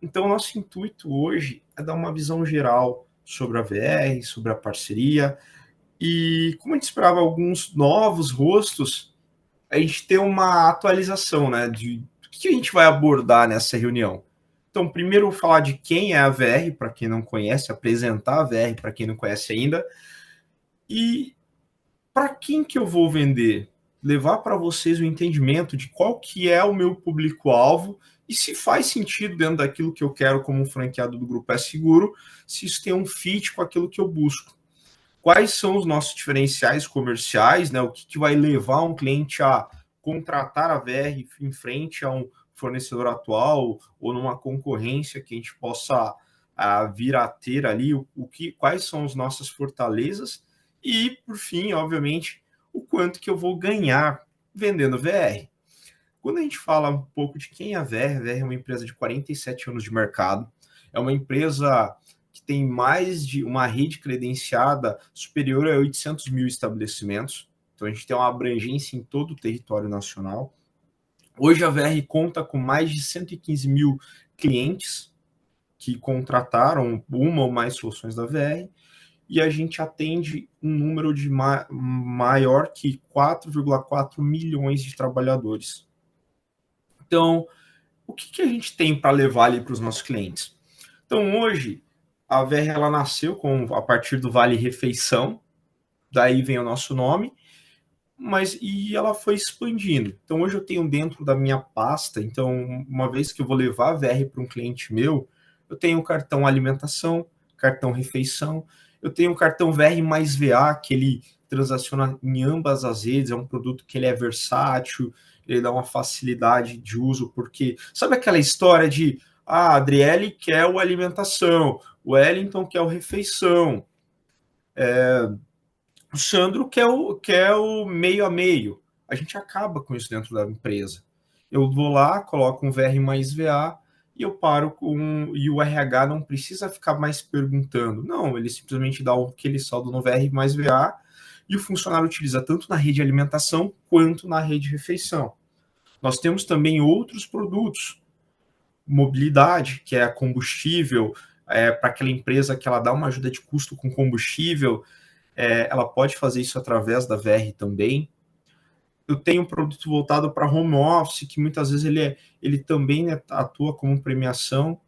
Então, nosso intuito hoje é dar uma visão geral sobre a VR, sobre a parceria, e como a gente esperava alguns novos rostos, a gente tem uma atualização, né, de o que a gente vai abordar nessa reunião. Então, primeiro, eu vou falar de quem é a VR, para quem não conhece, apresentar a VR para quem não conhece ainda, e para quem que eu vou vender, levar para vocês o entendimento de qual que é o meu público-alvo e se faz sentido dentro daquilo que eu quero como franqueado do Grupo S Seguro, se isso tem um fit com aquilo que eu busco. Quais são os nossos diferenciais comerciais, né? O que, que vai levar um cliente a contratar a VR em frente a um fornecedor atual ou numa concorrência que a gente possa vir a ter ali, quais são as nossas fortalezas e, por fim, obviamente, o quanto que eu vou ganhar vendendo VR. Quando a gente fala um pouco de quem é a VR é uma empresa de 47 anos de mercado, é uma empresa que tem mais de uma rede credenciada superior a 800 mil estabelecimentos, então a gente tem uma abrangência em todo o território nacional. Hoje a VR conta com mais de 115 mil clientes que contrataram uma ou mais soluções da VR, e a gente atende um número de maior que 4,4 milhões de trabalhadores. Então, o que, que a gente tem para levar ali para os nossos clientes? Então, hoje, a VR ela nasceu a partir do Vale Refeição, daí vem o nosso nome, e ela foi expandindo. Então, hoje eu tenho dentro da minha pasta, então, uma vez que eu vou levar a VR para um cliente meu, eu tenho o cartão alimentação, cartão refeição, eu tenho o cartão VR mais VA, que ele transaciona em ambas as redes, é um produto que ele é versátil, ele dá uma facilidade de uso, porque sabe aquela história de a Adriele quer o alimentação, o Wellington quer o refeição, o Sandro quer o meio a meio. A gente acaba com isso dentro da empresa. Eu vou lá, coloco um VR mais VA e eu paro com. E o RH não precisa ficar mais perguntando. Não, ele simplesmente dá aquele saldo no VR mais VA e o funcionário utiliza tanto na rede de alimentação quanto na rede de refeição. Nós temos também outros produtos, mobilidade, que é combustível, para aquela empresa que ela dá uma ajuda de custo com combustível, ela pode fazer isso através da VR também. Eu tenho um produto voltado para home office, que muitas vezes ele também, né, atua como premiação,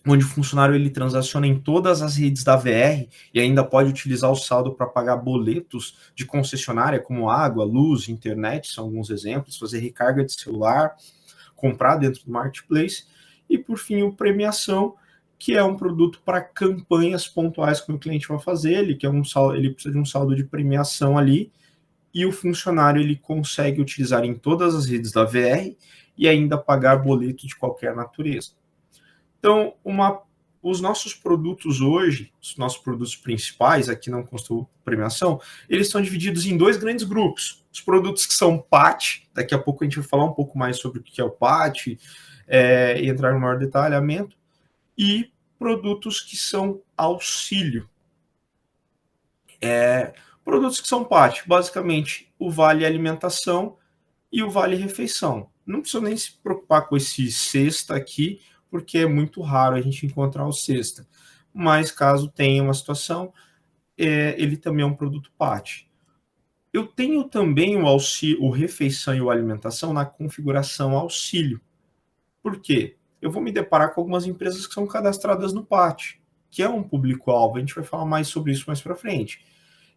onde o funcionário ele transaciona em todas as redes da VR e ainda pode utilizar o saldo para pagar boletos de concessionária, como água, luz, internet, são alguns exemplos, fazer recarga de celular, comprar dentro do marketplace. E, por fim, o premiação, que é um produto para campanhas pontuais que o cliente vai fazer, ele precisa de um saldo de premiação ali, e o funcionário ele consegue utilizar em todas as redes da VR e ainda pagar boleto de qualquer natureza. Então, os nossos produtos hoje, os nossos produtos principais, aqui não constou premiação, eles são divididos em dois grandes grupos. Os produtos que são PAT, daqui a pouco a gente vai falar um pouco mais sobre o que é o PAT, e entrar no maior detalhamento, e produtos que são auxílio. Produtos que são PAT, basicamente o Vale Alimentação e o Vale Refeição. Não precisa nem se preocupar com esse sexta aqui, porque é muito raro a gente encontrar o sexta. Mas caso tenha uma situação, ele também é um produto PAT. Eu tenho também o auxílio, o refeição e o alimentação na configuração auxílio. Por quê? Eu vou me deparar com algumas empresas que são cadastradas no PAT, que é um público-alvo. A gente vai falar mais sobre isso mais para frente.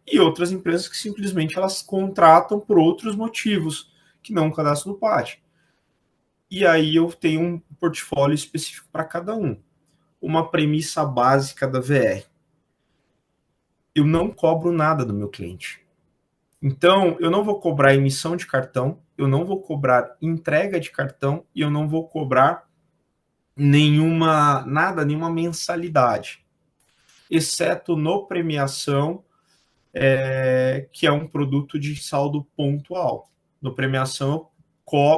E outras empresas que simplesmente elas contratam por outros motivos, que não cadastram no PAT. E aí eu tenho um portfólio específico para cada um. Uma premissa básica da VR. Eu não cobro nada do meu cliente. Então, eu não vou cobrar emissão de cartão, eu não vou cobrar entrega de cartão e eu não vou cobrar nenhuma mensalidade, exceto no premiação, que é um produto de saldo pontual. No premiação,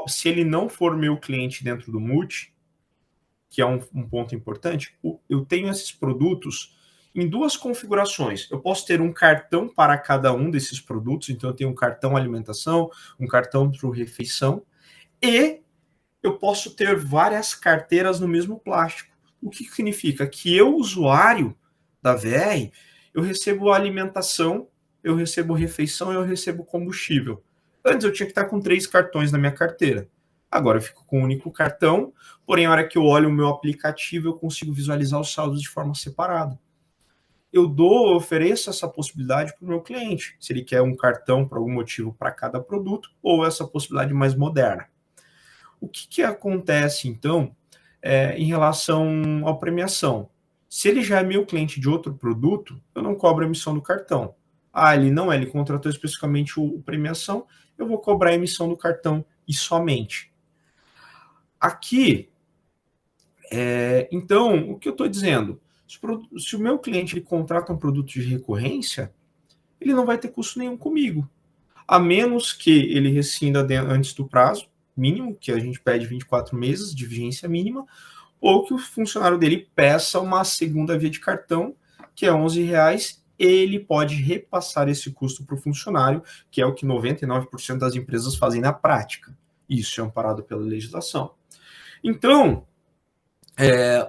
se ele não for meu cliente dentro do Multi, que é um ponto importante, eu tenho esses produtos em duas configurações. Eu posso ter um cartão para cada um desses produtos, então eu tenho um cartão alimentação, um cartão para refeição, e eu posso ter várias carteiras no mesmo plástico. O que significa? Que eu, usuário da VR, eu recebo alimentação, eu recebo refeição e eu recebo combustível. Antes eu tinha que estar com 3 cartões na minha carteira. Agora eu fico com um único cartão, porém, a hora que eu olho o meu aplicativo, eu consigo visualizar os saldos de forma separada. Eu ofereço essa possibilidade para o meu cliente, se ele quer um cartão por algum motivo para cada produto, ou essa possibilidade mais moderna. O que acontece, então, em relação à premiação? Se ele já é meu cliente de outro produto, eu não cobro a emissão do cartão. Ah, ele não é, ele contratou especificamente o premiação, eu vou cobrar a emissão do cartão e somente. Aqui, então, o que eu estou dizendo? Se o meu cliente ele contrata um produto de recorrência, ele não vai ter custo nenhum comigo, a menos que ele rescinda antes do prazo mínimo, que a gente pede 24 meses de vigência mínima, ou que o funcionário dele peça uma segunda via de cartão, que é R$ 11, ele pode repassar esse custo para o funcionário, que é o que 99% das empresas fazem na prática. Isso é amparado pela legislação. Então,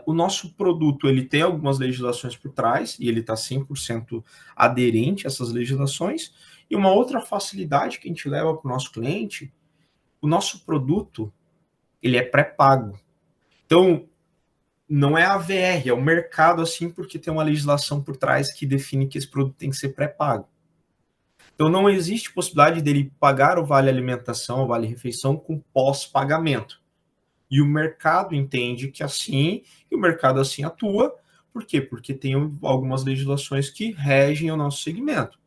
o nosso produto ele tem algumas legislações por trás, e ele está 100% aderente a essas legislações, e uma outra facilidade que a gente leva para o nosso cliente, o nosso produto ele é pré-pago. Então, não é a VR, é o mercado assim, porque tem uma legislação por trás que define que esse produto tem que ser pré-pago. Então não existe possibilidade dele pagar o vale alimentação, o vale refeição com pós-pagamento. E o mercado entende que assim, e o mercado assim atua. Por quê? Porque tem algumas legislações que regem o nosso segmento.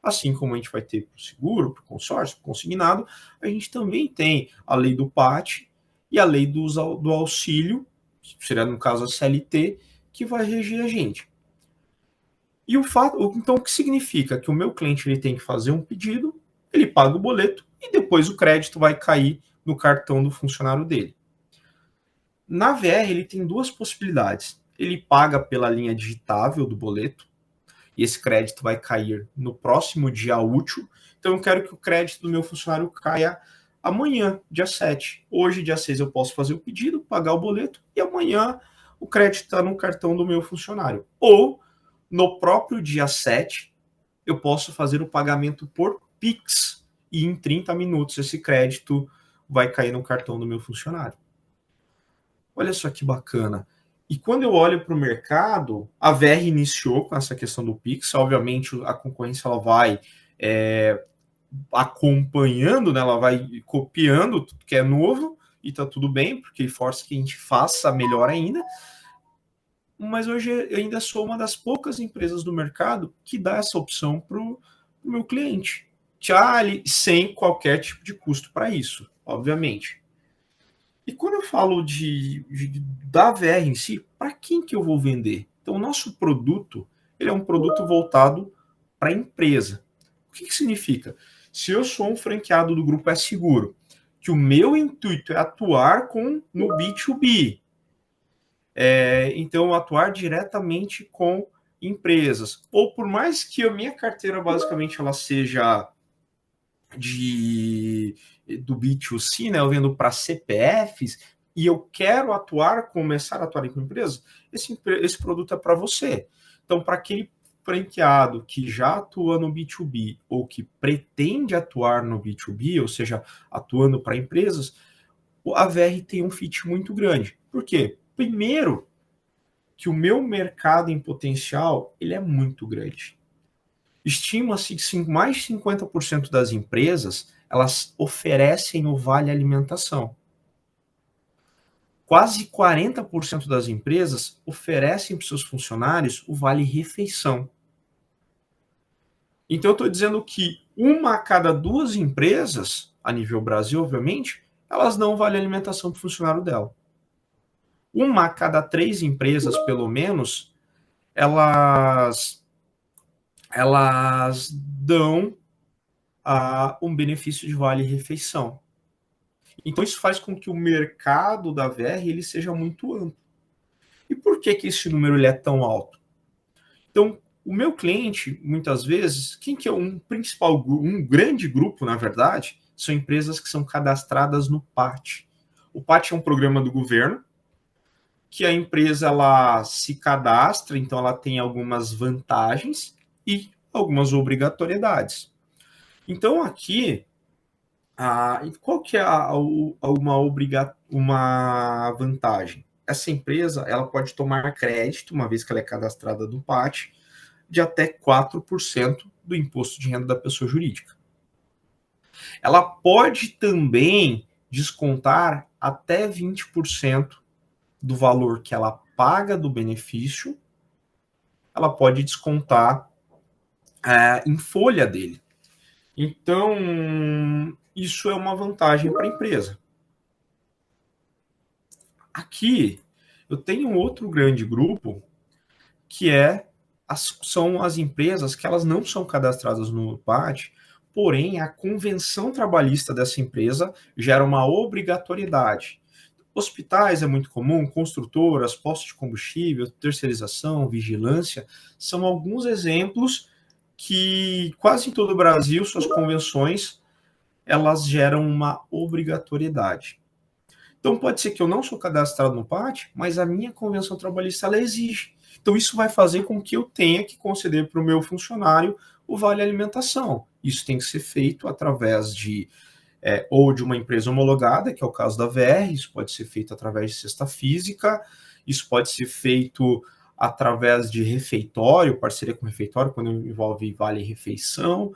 Assim como a gente vai ter para o seguro, para o consórcio, para o consignado, a gente também tem a lei do PAT e a lei do auxílio, que seria no caso a CLT, que vai reger a gente. E o fato, então, o que significa? Que o meu cliente ele tem que fazer um pedido, ele paga o boleto e depois o crédito vai cair no cartão do funcionário dele. Na VR, ele tem duas possibilidades. Ele paga pela linha digitável do boleto, e esse crédito vai cair no próximo dia útil. Então, eu quero que o crédito do meu funcionário caia amanhã, dia 7. Hoje, dia 6, eu posso fazer o pedido, pagar o boleto, e amanhã o crédito está no cartão do meu funcionário. Ou, no próprio dia 7, eu posso fazer o pagamento por Pix, e em 30 minutos esse crédito vai cair no cartão do meu funcionário. Olha só que bacana. E quando eu olho para o mercado, a VR iniciou com essa questão do Pix. Obviamente, a concorrência ela vai acompanhando, né? Ela vai copiando tudo que é novo e tá tudo bem, porque força que a gente faça melhor ainda. Mas hoje eu ainda sou uma das poucas empresas do mercado que dá essa opção para o meu cliente. Sem qualquer tipo de custo para isso, obviamente. E quando eu falo da VR em si, para quem que eu vou vender? Então, o nosso produto, ele é um produto voltado para a empresa. O que significa? Se eu sou um franqueado do Grupo É Seguro, que o meu intuito é atuar no B2B, então atuar diretamente com empresas, ou por mais que a minha carteira basicamente ela seja do B2C, né? Eu vendo para CPFs e eu quero começar a atuar com empresas, esse produto é para você. Então, para aquele franqueado que já atua no B2B ou que pretende atuar no B2B, ou seja, atuando para empresas, a VR tem um fit muito grande. Por quê? Primeiro, que o meu mercado em potencial ele é muito grande. Estima-se que mais de 50% das empresas elas oferecem o vale alimentação. Quase 40% das empresas oferecem para os seus funcionários o vale refeição. Então, eu estou dizendo que uma a cada duas empresas, a nível Brasil, obviamente, elas dão vale alimentação para o funcionário dela. Uma a cada três empresas, pelo menos, elas dão um benefício de vale-refeição. Então, isso faz com que o mercado da VR ele seja muito amplo. E por que esse número ele é tão alto? Então, o meu cliente, muitas vezes, quem que é um grande grupo, na verdade, são empresas que são cadastradas no PAT. O PAT é um programa do governo que a empresa ela se cadastra, então ela tem algumas vantagens e algumas obrigatoriedades. Então aqui, qual que é uma vantagem? Essa empresa ela pode tomar crédito, uma vez que ela é cadastrada no PAT, de até 4% do imposto de renda da pessoa jurídica. Ela pode também descontar até 20% do valor que ela paga do benefício, ela pode descontar em folha dele. Então, isso é uma vantagem para a empresa. Aqui, eu tenho um outro grande grupo, que são as empresas que elas não são cadastradas no PAT, porém, a convenção trabalhista dessa empresa gera uma obrigatoriedade. Hospitais é muito comum, construtoras, postos de combustível, terceirização, vigilância, são alguns exemplos que quase em todo o Brasil, suas convenções, elas geram uma obrigatoriedade. Então pode ser que eu não sou cadastrado no PAT, mas a minha convenção trabalhista ela exige. Então isso vai fazer com que eu tenha que conceder para o meu funcionário o vale alimentação. Isso tem que ser feito através de ou de uma empresa homologada, que é o caso da VR, isso pode ser feito através de cesta física, isso pode ser feito através de refeitório, parceria com refeitório, quando envolve vale refeição.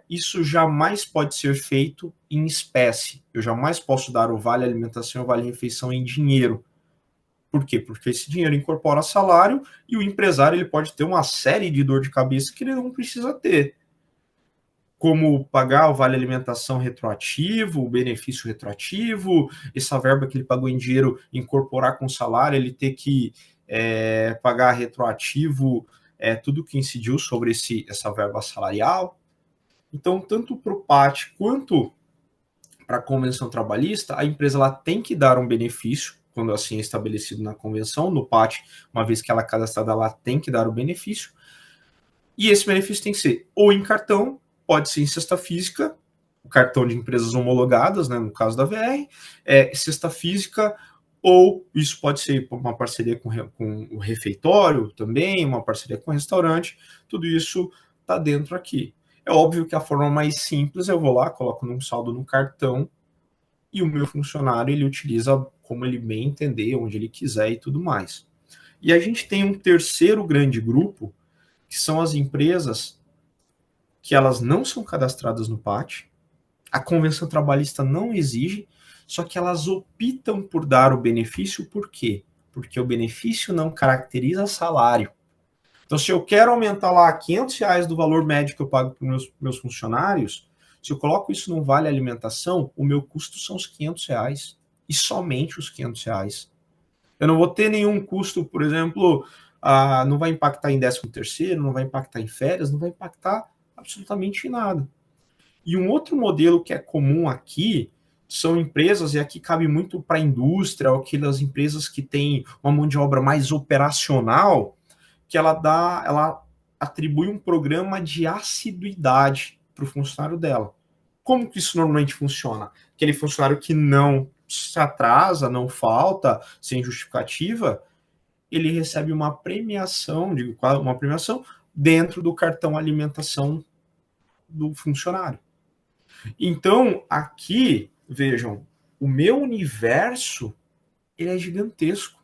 Isso jamais pode ser feito em espécie. Eu jamais posso dar o vale alimentação e o vale refeição em dinheiro. Por quê? Porque esse dinheiro incorpora salário e o empresário ele pode ter uma série de dor de cabeça que ele não precisa ter, como pagar o vale alimentação retroativo, o benefício retroativo, essa verba que ele pagou em dinheiro incorporar com o salário, ele ter que pagar retroativo tudo que incidiu sobre essa verba salarial. Então, tanto para o PAT quanto para a convenção trabalhista, a empresa ela tem que dar um benefício, quando assim é estabelecido na convenção. No PAT, uma vez que ela é cadastrada, ela tem que dar o benefício. E esse benefício tem que ser ou em cartão, pode ser em cesta física, o cartão de empresas homologadas, né, no caso da VR, cesta física, ou isso pode ser uma parceria com o refeitório também, uma parceria com o restaurante, tudo isso está dentro aqui. É óbvio que a forma mais simples eu vou lá, coloco num saldo no cartão e o meu funcionário ele utiliza como ele bem entender, onde ele quiser e tudo mais. E a gente tem um terceiro grande grupo, que são as empresas que elas não são cadastradas no PAT, a convenção trabalhista não exige, só que elas optam por dar o benefício, por quê? Porque o benefício não caracteriza salário. Então, se eu quero aumentar lá R$ 500 do valor médio que eu pago para os meus funcionários, se eu coloco isso no vale alimentação, o meu custo são os R$ 500 e somente os R$ 500. Eu não vou ter nenhum custo, por exemplo, não vai impactar em 13º, não vai impactar em férias, não vai impactar absolutamente em nada. E um outro modelo que é comum aqui são empresas, e aqui cabe muito para a indústria, ou aquelas empresas que têm uma mão de obra mais operacional, que ela atribui um programa de assiduidade para o funcionário dela. Como que isso normalmente funciona? Aquele funcionário que não se atrasa, não falta, sem justificativa, ele recebe uma premiação, digo, uma premiação dentro do cartão alimentação do funcionário. Então, aqui, vejam, o meu universo ele é gigantesco.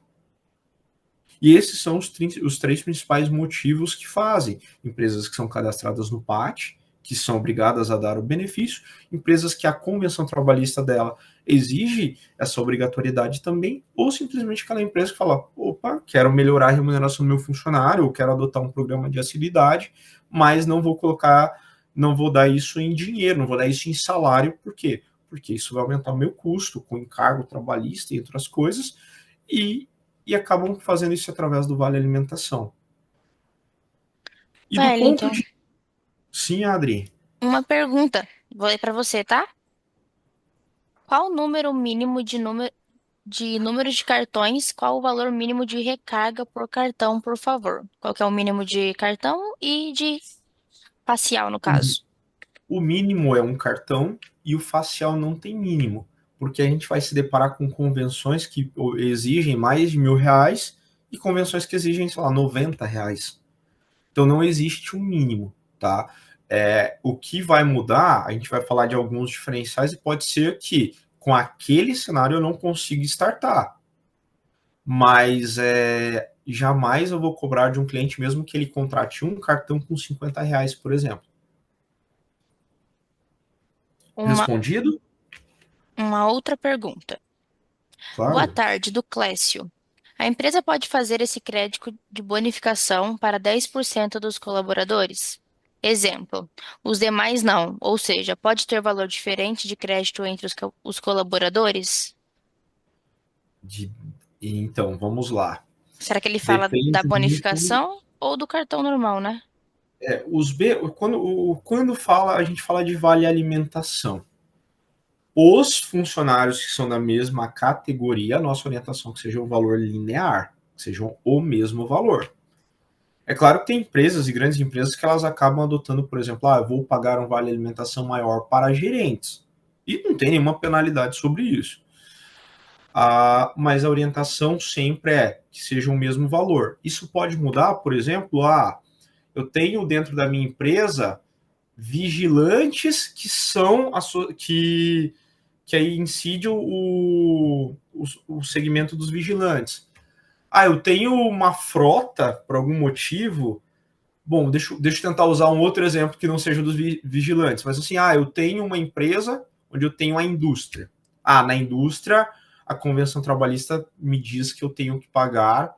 E esses são os três principais motivos que fazem empresas que são cadastradas no PAT, que são obrigadas a dar o benefício, empresas que a convenção trabalhista dela exige essa obrigatoriedade também, ou simplesmente aquela empresa que fala, opa, quero melhorar a remuneração do meu funcionário, ou quero adotar um programa de assiduidade, mas não vou dar isso em dinheiro, não vou dar isso em salário, por quê? Porque isso vai aumentar o meu custo com encargo trabalhista e outras coisas, e acabam fazendo isso através do vale alimentação. E do ponto Wellington, de. Sim, Adri. uma pergunta. Vou ler para você, tá? Qual o número mínimo de números de cartões? Qual o valor mínimo de recarga por cartão, por favor? Qual que é o mínimo de cartão e de facial, no O, caso? o mínimo é um cartão e o facial não tem mínimo. porque a gente vai se deparar com convenções que exigem mais de R$ 1.000 e convenções que exigem, sei lá, R$ 90. Então não existe um mínimo, tá? O que vai mudar, a gente vai falar de alguns diferenciais e pode ser que com aquele cenário eu não consiga startar. Mas jamais eu vou cobrar de um cliente mesmo que ele contrate um cartão com R$ 50, por exemplo. Uma, Respondido? uma outra pergunta. Boa Claro. tarde, do Clécio. A empresa pode fazer esse crédito de bonificação para 10% dos colaboradores? Exemplo, os demais não, ou seja, pode ter valor diferente de crédito entre os colaboradores? De, então, vamos lá. Será que ele fala da Depende muito. bonificação ou do cartão normal, né? Quando fala, a gente fala de vale alimentação. Os funcionários que são da mesma categoria, a nossa orientação é que seja um valor linear, que sejam o mesmo valor. É claro que tem empresas e grandes empresas que elas acabam adotando, por exemplo, eu vou pagar um vale alimentação maior para gerentes. E não tem nenhuma penalidade sobre isso. Mas a orientação sempre é que seja o mesmo valor. Isso pode mudar, por exemplo, eu tenho dentro da minha empresa vigilantes que são que aí incide o segmento dos vigilantes. Eu tenho uma frota, por algum motivo. Bom, deixa eu tentar usar um outro exemplo que não seja dos vigilantes. Mas assim, eu tenho uma empresa onde eu tenho a indústria. Na indústria, a Convenção Trabalhista me diz que eu tenho que pagar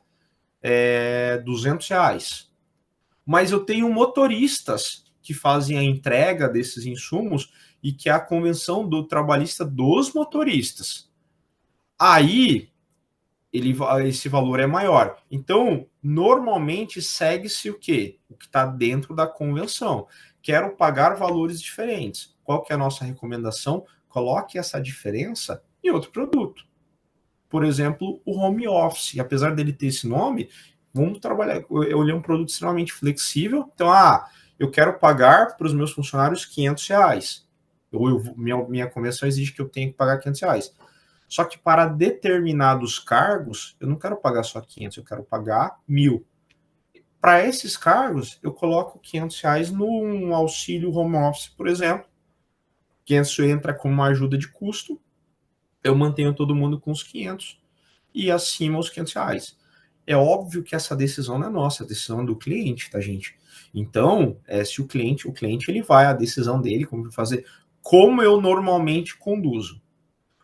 R$ 200. Mas eu tenho motoristas que fazem a entrega desses insumos e que é a Convenção do Trabalhista dos motoristas. Aí, esse valor é maior. Então, normalmente segue-se o quê? O que está dentro da convenção. Quero pagar valores diferentes. Qual que é a nossa recomendação? Coloque essa diferença em outro produto. Por exemplo, o home office. Apesar dele ter esse nome, vamos trabalhar. Ele é um produto extremamente flexível. Então, eu quero pagar para os meus funcionários R$ 500. Minha convenção exige que eu tenha que pagar R$ 500. Só que para determinados cargos, eu não quero pagar só 500, eu quero pagar 1.000. Para esses cargos, eu coloco R$ 500 num auxílio home office, por exemplo. 500 entra como uma ajuda de custo, eu mantenho todo mundo com os 500 e acima os R$ 500. É óbvio que essa decisão não é nossa, a decisão é do cliente, tá, gente? Então, se o cliente ele vai, a decisão dele, como fazer, como eu normalmente conduzo.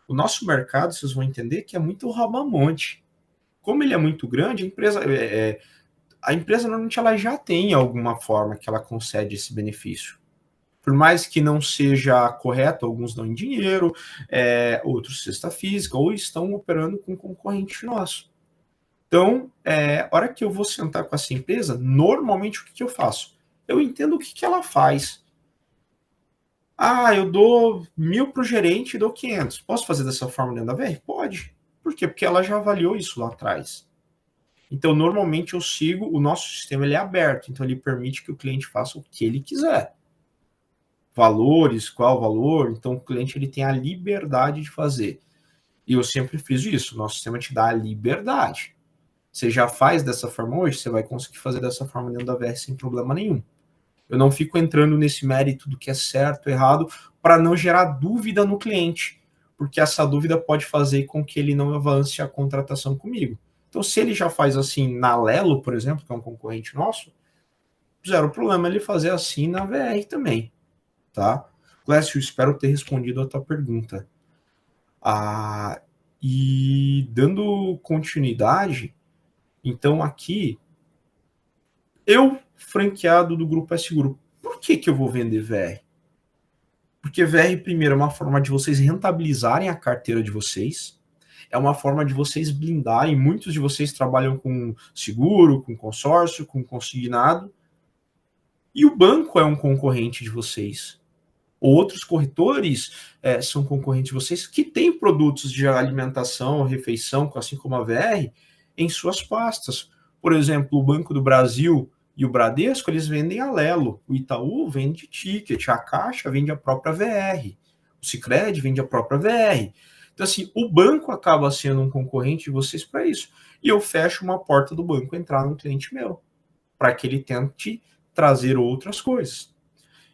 O nosso mercado, vocês vão entender que é muito rouba-monte. Como ele é muito grande, a empresa normalmente ela já tem alguma forma que ela concede esse benefício. Por mais que não seja correto, alguns dão em dinheiro, outros cesta física, ou estão operando com concorrente nosso. Então, a hora que eu vou sentar com essa empresa, normalmente o que eu faço? Eu entendo o que ela faz. Eu dou 1.000 para o gerente e dou 500. Posso fazer dessa forma dentro da VR? Pode. Por quê? Porque ela já avaliou isso lá atrás. Então, normalmente eu sigo, o nosso sistema ele é aberto, então ele permite que o cliente faça o que ele quiser. Valores, qual valor, então o cliente ele tem a liberdade de fazer. E eu sempre fiz isso, o nosso sistema te dá a liberdade. Você já faz dessa forma hoje, você vai conseguir fazer dessa forma dentro da VR sem problema nenhum. Eu não fico entrando nesse mérito do que é certo, errado, para não gerar dúvida no cliente, porque essa dúvida pode fazer com que ele não avance a contratação comigo. Então, se ele já faz assim na Lelo, por exemplo, que é um concorrente nosso, zero problema ele fazer assim na VR também, tá? Clécio, espero ter respondido a tua pergunta. E dando continuidade, então aqui, eu, franqueado do Grupo S Grupo, por que eu vou vender VR? Porque VR, primeiro, é uma forma de vocês rentabilizarem a carteira de vocês, é uma forma de vocês blindarem. Muitos de vocês trabalham com seguro, com consórcio, com consignado, e o banco é um concorrente de vocês. Outros corretores são concorrentes de vocês que têm produtos de alimentação, refeição, assim como a VR, em suas pastas. Por exemplo, o Banco do Brasil e o Bradesco, eles vendem Alelo. O Itaú vende ticket, a Caixa vende a própria VR. O Sicredi vende a própria VR. Então, assim, o banco acaba sendo um concorrente de vocês para isso. E eu fecho uma porta do banco entrar num cliente meu, para que ele tente trazer outras coisas.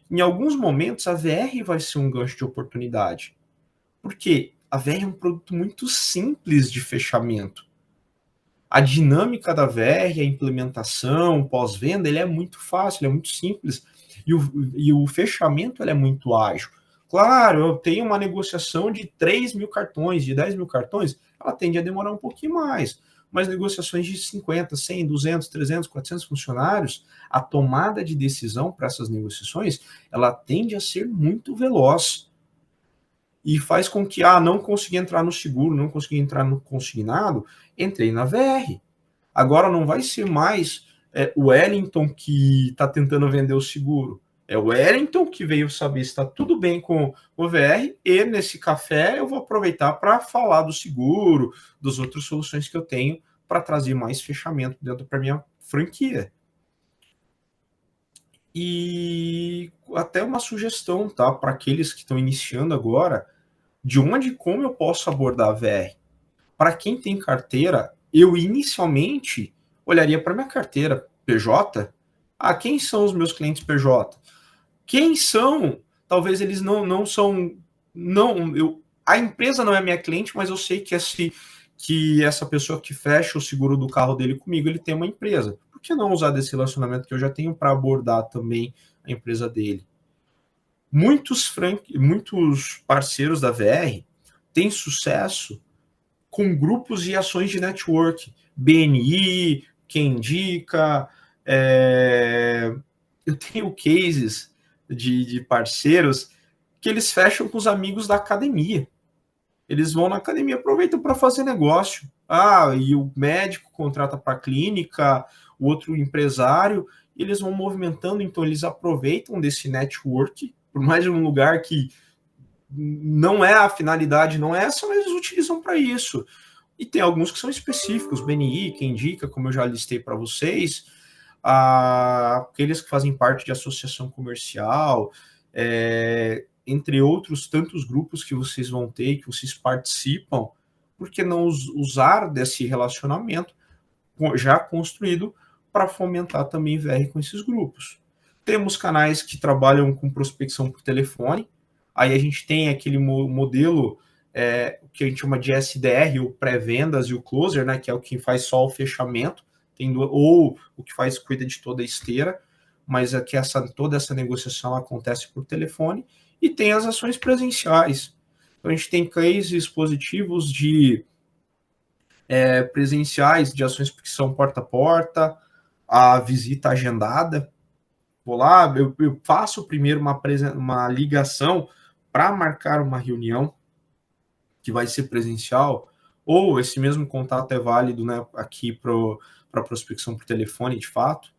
Em alguns momentos, a VR vai ser um gancho de oportunidade. Porque a VR é um produto muito simples de fechamento. A dinâmica da VR, a implementação, pós-venda, ele é muito fácil, ele é muito simples. E o fechamento ele é muito ágil. Claro, eu tenho uma negociação de 3 mil cartões, de 10 mil cartões, ela tende a demorar um pouquinho mais. Mas negociações de 50, 100, 200, 300, 400 funcionários, a tomada de decisão para essas negociações, ela tende a ser muito veloz e faz com que, não consegui entrar no seguro, não consegui entrar no consignado, entrei na VR. Agora não vai ser mais o Wellington que está tentando vender o seguro. É o Wellington que veio saber se está tudo bem com o VR e nesse café eu vou aproveitar para falar do seguro, das outras soluções que eu tenho para trazer mais fechamento dentro para minha franquia. E até uma sugestão, tá, para aqueles que estão iniciando agora, de onde e como eu posso abordar a VR. Para quem tem carteira, eu inicialmente olharia para minha carteira PJ. Quem são os meus clientes PJ? Quem são? Talvez eles não são. Não, a empresa não é minha cliente, mas eu sei que essa pessoa que fecha o seguro do carro dele comigo, ele tem uma empresa. Por que não usar desse relacionamento que eu já tenho para abordar também a empresa dele? Muitos parceiros da VR têm sucesso com grupos e ações de network. BNI, quem indica. Eu tenho cases de parceiros que eles fecham com os amigos da academia. Eles vão na academia, aproveitam para fazer negócio. E o médico contrata para a clínica, o outro empresário, e eles vão movimentando, então eles aproveitam desse network, por mais de um lugar que não é a finalidade, não é essa, mas eles utilizam para isso. E tem alguns que são específicos, BNI, quem indica, como eu já listei para vocês, aqueles que fazem parte de associação comercial, entre outros tantos grupos que vocês vão ter, que vocês participam, por que não usar desse relacionamento já construído para fomentar também VR com esses grupos? Temos canais que trabalham com prospecção por telefone, aí a gente tem aquele modelo que a gente chama de SDR, o pré-vendas e o closer, né, que é o que faz só o fechamento, ou o que cuida de toda a esteira, mas aqui toda essa negociação acontece por telefone, e tem as ações presenciais. Então a gente tem cases positivos de presenciais, de ações que são porta a porta, a visita agendada. Vou lá, eu faço primeiro uma ligação para marcar uma reunião, que vai ser presencial, ou esse mesmo contato é válido, né, aqui para prospecção por telefone, de fato.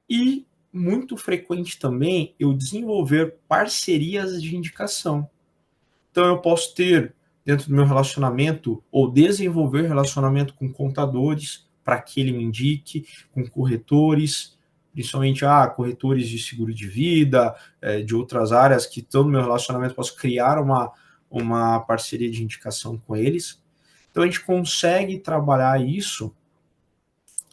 E muito frequente também eu desenvolver parcerias de indicação. Então eu posso ter dentro do meu relacionamento ou desenvolver relacionamento com contadores para que ele me indique, com corretores, principalmente corretores de seguro de vida, de outras áreas que estão no meu relacionamento, posso criar uma parceria de indicação com eles. Então a gente consegue trabalhar isso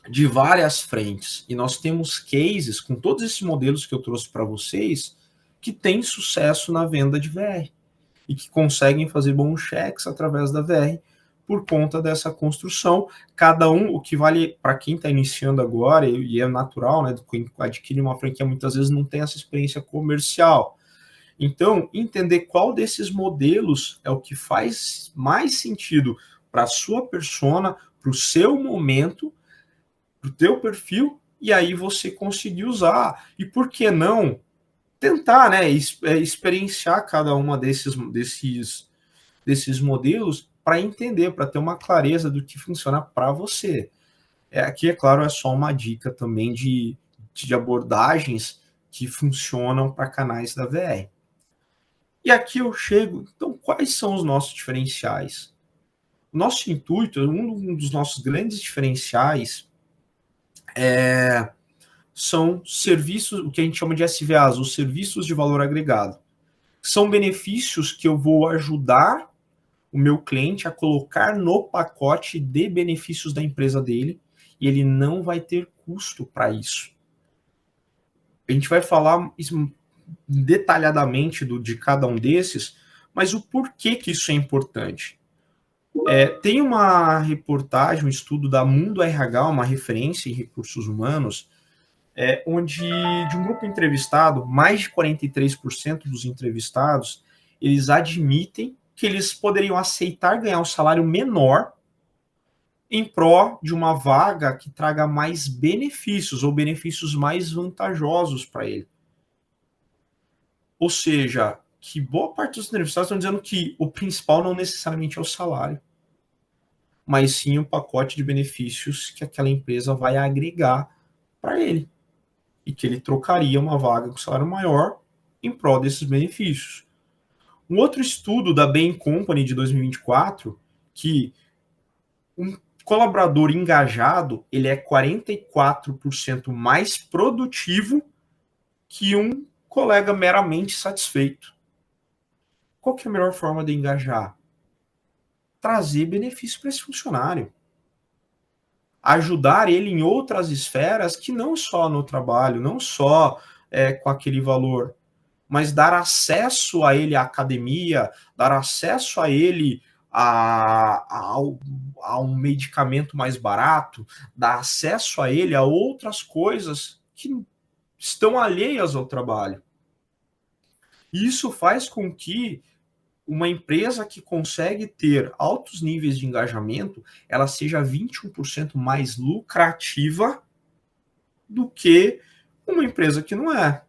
de várias frentes. E nós temos cases com todos esses modelos que eu trouxe para vocês que têm sucesso na venda de VR e que conseguem fazer bons cheques através da VR por conta dessa construção. Cada um, o que vale para quem está iniciando agora, e é natural, né? Quem adquire uma franquia muitas vezes não tem essa experiência comercial. Então, entender qual desses modelos é o que faz mais sentido para a sua persona, para o seu momento, para o teu perfil, e aí você conseguir usar. E por que não tentar, né, experienciar cada uma desses modelos para entender, para ter uma clareza do que funciona para você. Aqui, é claro, é só uma dica também de abordagens que funcionam para canais da VR. E aqui eu chego, então, quais são os nossos diferenciais? O nosso intuito, um dos nossos grandes diferenciais são serviços, o que a gente chama de SVAs, os serviços de valor agregado. São benefícios que eu vou ajudar o meu cliente a colocar no pacote de benefícios da empresa dele e ele não vai ter custo para isso. A gente vai falar detalhadamente de cada um desses, mas o porquê que isso é importante. Tem uma reportagem, um estudo da Mundo RH, uma referência em recursos humanos, onde de um grupo entrevistado, mais de 43% dos entrevistados, eles admitem que eles poderiam aceitar ganhar um salário menor em pró de uma vaga que traga mais benefícios ou benefícios mais vantajosos para ele. Ou seja, que boa parte dos entrevistados estão dizendo que o principal não necessariamente é o salário, mas sim o pacote de benefícios que aquela empresa vai agregar para ele. E que ele trocaria uma vaga com salário maior em prol desses benefícios. Um outro estudo da Bain Company de 2024, que um colaborador engajado ele é 44% mais produtivo que um colega meramente satisfeito. Qual que é a melhor forma de engajar? Trazer benefício para esse funcionário. Ajudar ele em outras esferas que não só no trabalho, não só com aquele valor, mas dar acesso a ele à academia, dar acesso a ele a um medicamento mais barato, dar acesso a ele a outras coisas que estão alheias ao trabalho. Isso faz com que uma empresa que consegue ter altos níveis de engajamento, ela seja 21% mais lucrativa do que uma empresa que não é.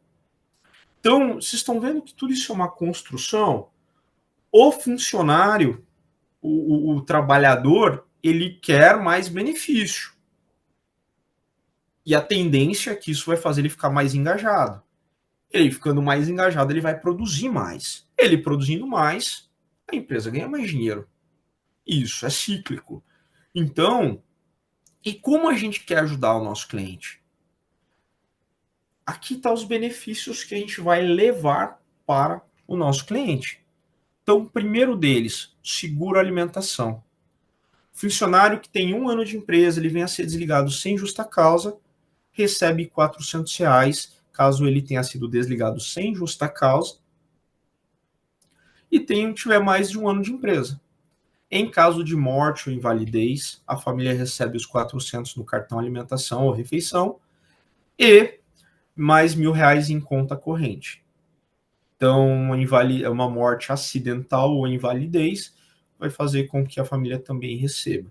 Então, vocês estão vendo que tudo isso é uma construção? O funcionário, o trabalhador, ele quer mais benefício. E a tendência é que isso vai fazer ele ficar mais engajado. Ele ficando mais engajado, ele vai produzir mais. Ele produzindo mais, a empresa ganha mais dinheiro. Isso é cíclico. Então, e como a gente quer ajudar o nosso cliente? Aqui estão os benefícios que a gente vai levar para o nosso cliente. Então, o primeiro deles, seguro alimentação. Funcionário que tem 1 ano de empresa, ele venha a ser desligado sem justa causa, recebe R$ 400, caso ele tenha sido desligado sem justa causa, e tiver mais de 1 ano de empresa. Em caso de morte ou invalidez, a família recebe os 400 no cartão alimentação ou refeição e mais R$ 1.000 em conta corrente. Então, uma morte acidental ou invalidez vai fazer com que a família também receba.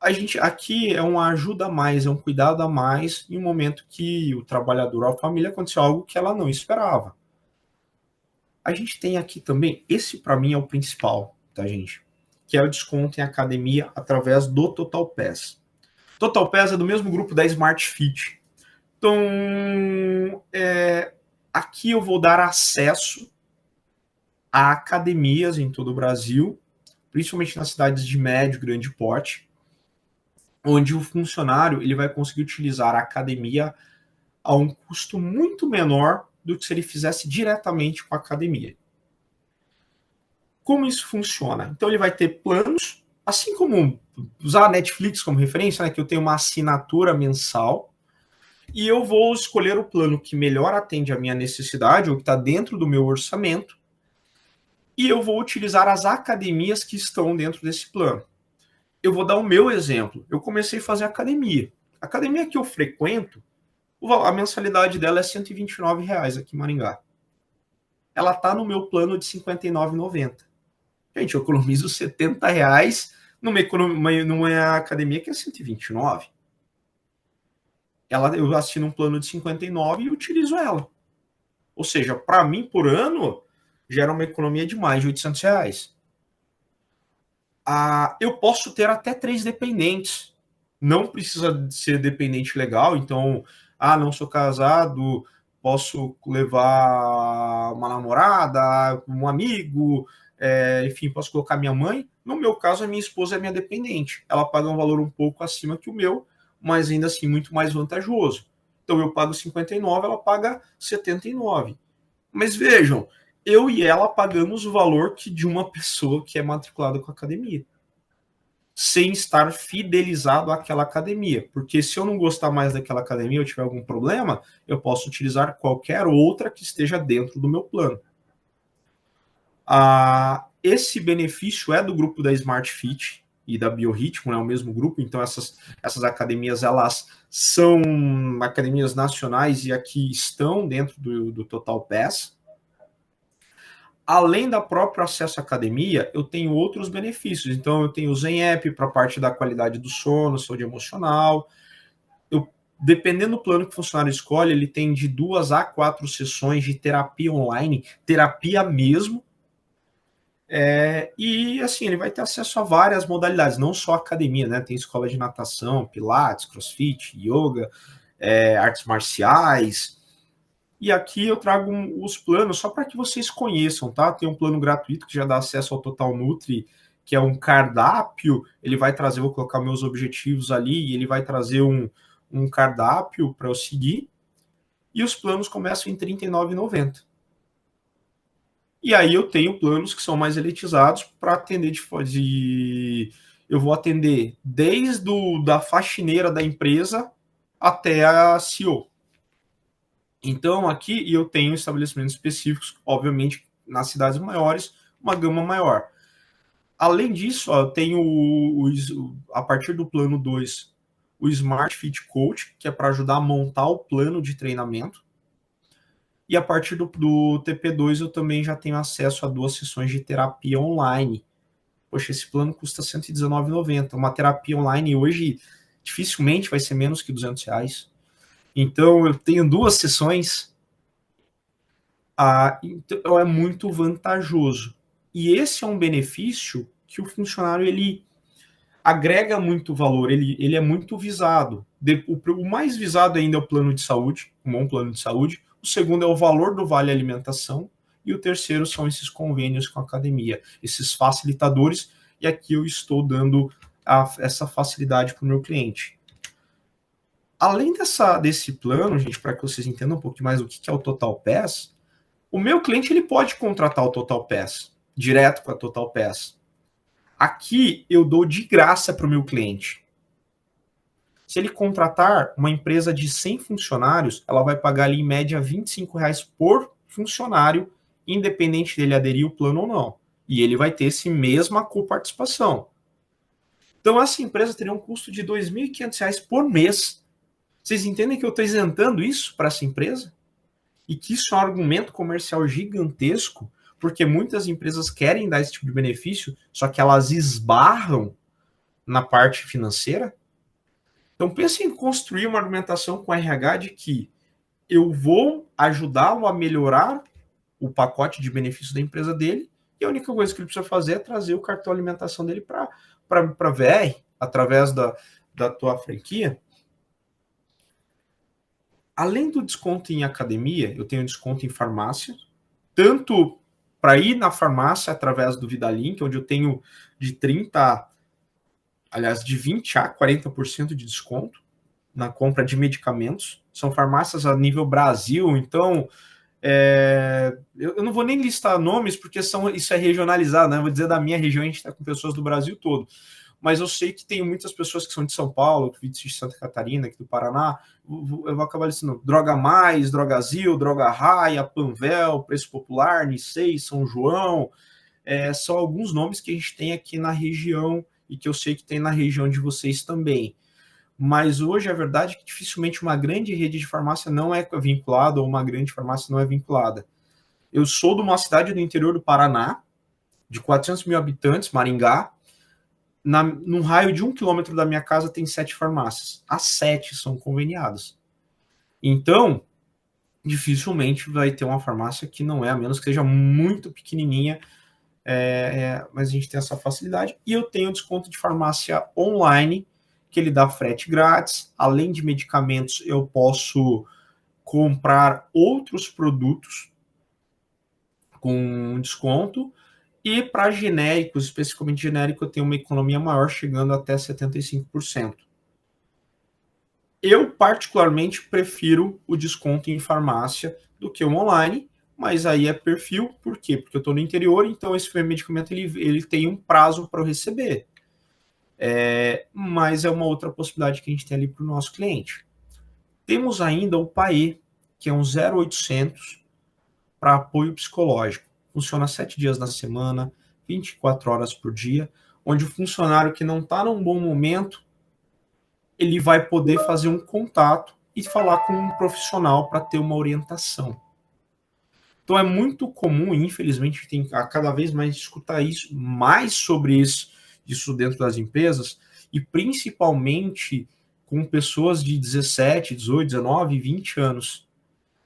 A gente aqui é uma ajuda a mais, é um cuidado a mais em um momento que o trabalhador ou a família aconteceu algo que ela não esperava. A gente tem aqui também, esse para mim é o principal, tá, gente? Que é o desconto em academia através do Total Pass. Total Pass é do mesmo grupo da Smart Fit. Então, aqui eu vou dar acesso a academias em todo o Brasil, principalmente nas cidades de médio e grande porte, onde o funcionário ele vai conseguir utilizar a academia a um custo muito menor do que se ele fizesse diretamente com a academia. Como isso funciona? Então ele vai ter planos, assim como usar a Netflix como referência, né, que eu tenho uma assinatura mensal, e eu vou escolher o plano que melhor atende a minha necessidade, ou que está dentro do meu orçamento, e eu vou utilizar as academias que estão dentro desse plano. Eu vou dar o meu exemplo. Eu comecei a fazer academia. A academia que eu frequento, a mensalidade dela é R$ 129 aqui em Maringá. Ela está no meu plano de R$ 59,90. Gente, eu economizo R$ 70 numa academia que é 129. Eu assino um plano de 59 e utilizo ela. Ou seja, para mim, por ano, gera uma economia de mais de R$ 800. Eu posso ter até 3 dependentes. Não precisa ser dependente legal, então, não sou casado, posso levar uma namorada, um amigo, enfim, posso colocar minha mãe. No meu caso, a minha esposa é minha dependente. Ela paga um valor um pouco acima que o meu, mas ainda assim muito mais vantajoso. Então eu pago 59, ela paga 79. Mas vejam, eu e ela pagamos o valor que de uma pessoa que é matriculada com a academia, sem estar fidelizado àquela academia. Porque se eu não gostar mais daquela academia ou tiver algum problema, eu posso utilizar qualquer outra que esteja dentro do meu plano. Esse benefício é do grupo da Smart Fit e da Biorritmo, é o mesmo grupo, então essas academias, elas são academias nacionais e aqui estão dentro do Total Pass. Além da própria acesso à academia, eu tenho outros benefícios. Então, eu tenho o Zen App para a parte da qualidade do sono, saúde emocional. Dependendo do plano que o funcionário escolhe, ele tem de 2 a 4 sessões de terapia online, terapia mesmo. E assim, ele vai ter acesso a várias modalidades, não só academia, né? Tem escola de natação, pilates, crossfit, yoga, artes marciais. E aqui eu trago os planos só para que vocês conheçam, tá? Tem um plano gratuito que já dá acesso ao Total Nutri, que é um cardápio. Ele vai trazer, vou colocar meus objetivos ali, e ele vai trazer um cardápio para eu seguir. E os planos começam em R$ 39,90. E aí eu tenho planos que são mais elitizados para atender eu vou atender desde da faxineira da empresa até a CEO. Então, aqui eu tenho estabelecimentos específicos, obviamente, nas cidades maiores, uma gama maior. Além disso, eu tenho, a partir do plano 2, o Smart Fit Coach, que é para ajudar a montar o plano de treinamento. E a partir do TP2, eu também já tenho acesso a 2 sessões de terapia online. Poxa, esse plano custa R$ 119,90. Uma terapia online hoje dificilmente vai ser menos que R$ 200. Então, eu tenho 2 sessões. Então é muito vantajoso. E esse é um benefício que o funcionário ele agrega muito valor, ele é muito visado. O mais visado ainda é o plano de saúde, um bom plano de saúde. O segundo é o valor do vale alimentação. E o terceiro são esses convênios com a academia, esses facilitadores. E aqui eu estou dando essa facilidade para o meu cliente. Além desse plano, gente, para que vocês entendam um pouco mais o que é o Total Pass, o meu cliente ele pode contratar o Total Pass, direto com a Total Pass. Aqui eu dou de graça para o meu cliente. Se ele contratar uma empresa de 100 funcionários, ela vai pagar ali em média R$ 25 por funcionário, independente dele aderir ao plano ou não. E ele vai ter esse mesma coparticipação. Então essa empresa teria um custo de R$ 2.500 por mês. Vocês entendem que eu estou isentando isso para essa empresa? E que isso é um argumento comercial gigantesco, porque muitas empresas querem dar esse tipo de benefício, só que elas esbarram na parte financeira. Então pense em construir uma argumentação com a RH de que eu vou ajudá-lo a melhorar o pacote de benefícios da empresa dele, e a única coisa que ele precisa fazer é trazer o cartão de alimentação dele para a VR, através da tua franquia. Além do desconto em academia, eu tenho desconto em farmácia, tanto para ir na farmácia através do VidaLink, onde eu tenho de 20 a 40% de desconto na compra de medicamentos. São farmácias a nível Brasil, então eu não vou nem listar nomes, porque isso é regionalizado, né? Eu vou dizer da minha região, a gente está com pessoas do Brasil todo. Mas eu sei que tem muitas pessoas que são de São Paulo, de Santa Catarina, aqui do Paraná. Eu vou acabar listando Droga Mais, Drogazil, Droga Raia, Panvel, Preço Popular, Nicei, São João. São alguns nomes que a gente tem aqui na região e que eu sei que tem na região de vocês também. Mas hoje a verdade é que dificilmente uma grande rede de farmácia não é vinculada ou uma grande farmácia não é vinculada. Eu sou de uma cidade do interior do Paraná, de 400 mil habitantes, Maringá. Num raio de 1 quilômetro da minha casa tem 7 farmácias. As 7 são conveniadas. Então, dificilmente vai ter uma farmácia que não é, a menos que seja muito pequenininha, mas a gente tem essa facilidade. E eu tenho desconto de farmácia online, que ele dá frete grátis. Além de medicamentos, eu posso comprar outros produtos com desconto. E para genéricos, especificamente genérico, eu tenho uma economia maior, chegando até 75%. Eu, particularmente, prefiro o desconto em farmácia do que o online, mas aí é perfil, por quê? Porque eu estou no interior, então esse medicamento ele tem um prazo para eu receber. Mas é uma outra possibilidade que a gente tem ali para o nosso cliente. Temos ainda o PAE, que é um 0800 para apoio psicológico. Funciona 7 dias na semana, 24 horas por dia, onde o funcionário que não está num bom momento, ele vai poder fazer um contato e falar com um profissional para ter uma orientação. Então é muito comum, infelizmente, tem a cada vez mais escutar isso, mais sobre isso dentro das empresas, e principalmente com pessoas de 17, 18, 19, 20 anos,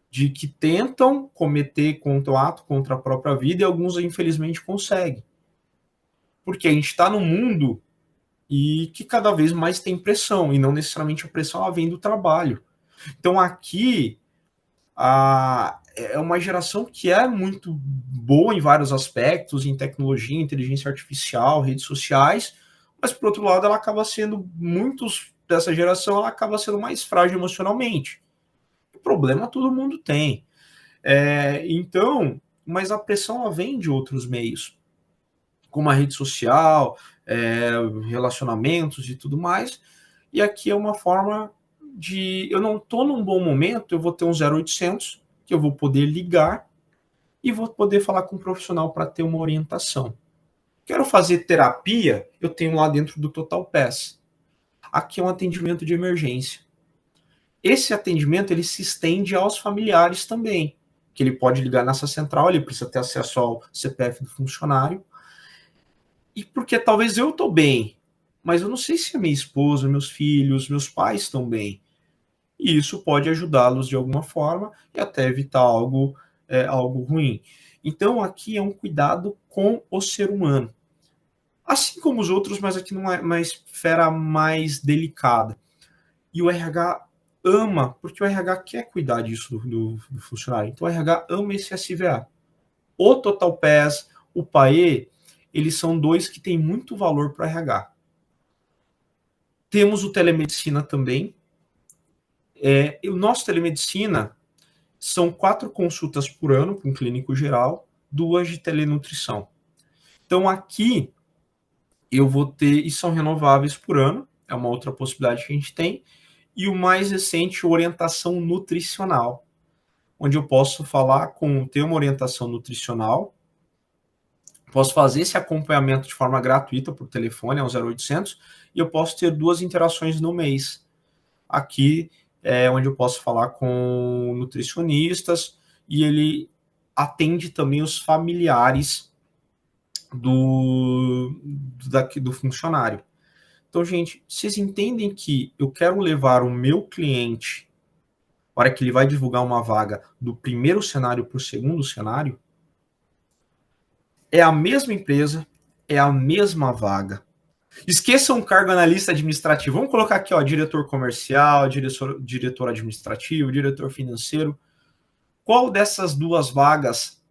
de que tentam cometer ato contra a própria vida e alguns, infelizmente, conseguem. Porque a gente está num mundo e que cada vez mais tem pressão, e não necessariamente a pressão ela vem do trabalho. Então aqui é uma geração que é muito boa em vários aspectos, em tecnologia, inteligência artificial, redes sociais, mas por outro lado ela acaba sendo, muitos dessa geração, ela acaba sendo mais frágil emocionalmente. O problema todo mundo tem. Então, mas a pressão ela vem de outros meios, como a rede social, relacionamentos e tudo mais, e aqui é uma forma de, eu não estou num bom momento, eu vou ter um 0800, que eu vou poder ligar e vou poder falar com um profissional para ter uma orientação. Quero fazer terapia, eu tenho lá dentro do Total Pass. Aqui é um atendimento de emergência. Esse atendimento ele se estende aos familiares também, que ele pode ligar nessa central, ele precisa ter acesso ao CPF do funcionário. E porque talvez eu estou bem, mas eu não sei se a minha esposa, meus filhos, meus pais estão bem. E isso pode ajudá-los de alguma forma e até evitar algo ruim. Então, aqui é um cuidado com o ser humano. Assim como os outros, mas aqui numa esfera mais delicada. E o RH ama, porque o RH quer cuidar disso do funcionário. Então, o RH ama esse SVA. O Total Pass, o PAE, eles são dois que têm muito valor para o RH. Temos o telemedicina também. O nosso telemedicina são 4 consultas por ano para um clínico geral, 2 de telenutrição. Então aqui eu vou ter, e são renováveis por ano, é uma outra possibilidade que a gente tem, e o mais recente, orientação nutricional, onde eu posso ter uma orientação nutricional, posso fazer esse acompanhamento de forma gratuita por telefone, ao 0800, e eu posso ter 2 interações no mês. Aqui é onde eu posso falar com nutricionistas e ele atende também os familiares do funcionário. Então, gente, vocês entendem que eu quero levar o meu cliente, para que ele vai divulgar uma vaga, do primeiro cenário para o segundo cenário? É a mesma empresa, é a mesma vaga. Esqueça um cargo analista administrativo. Vamos colocar aqui, ó, diretor comercial, diretor administrativo, diretor financeiro. Qual dessas duas vagas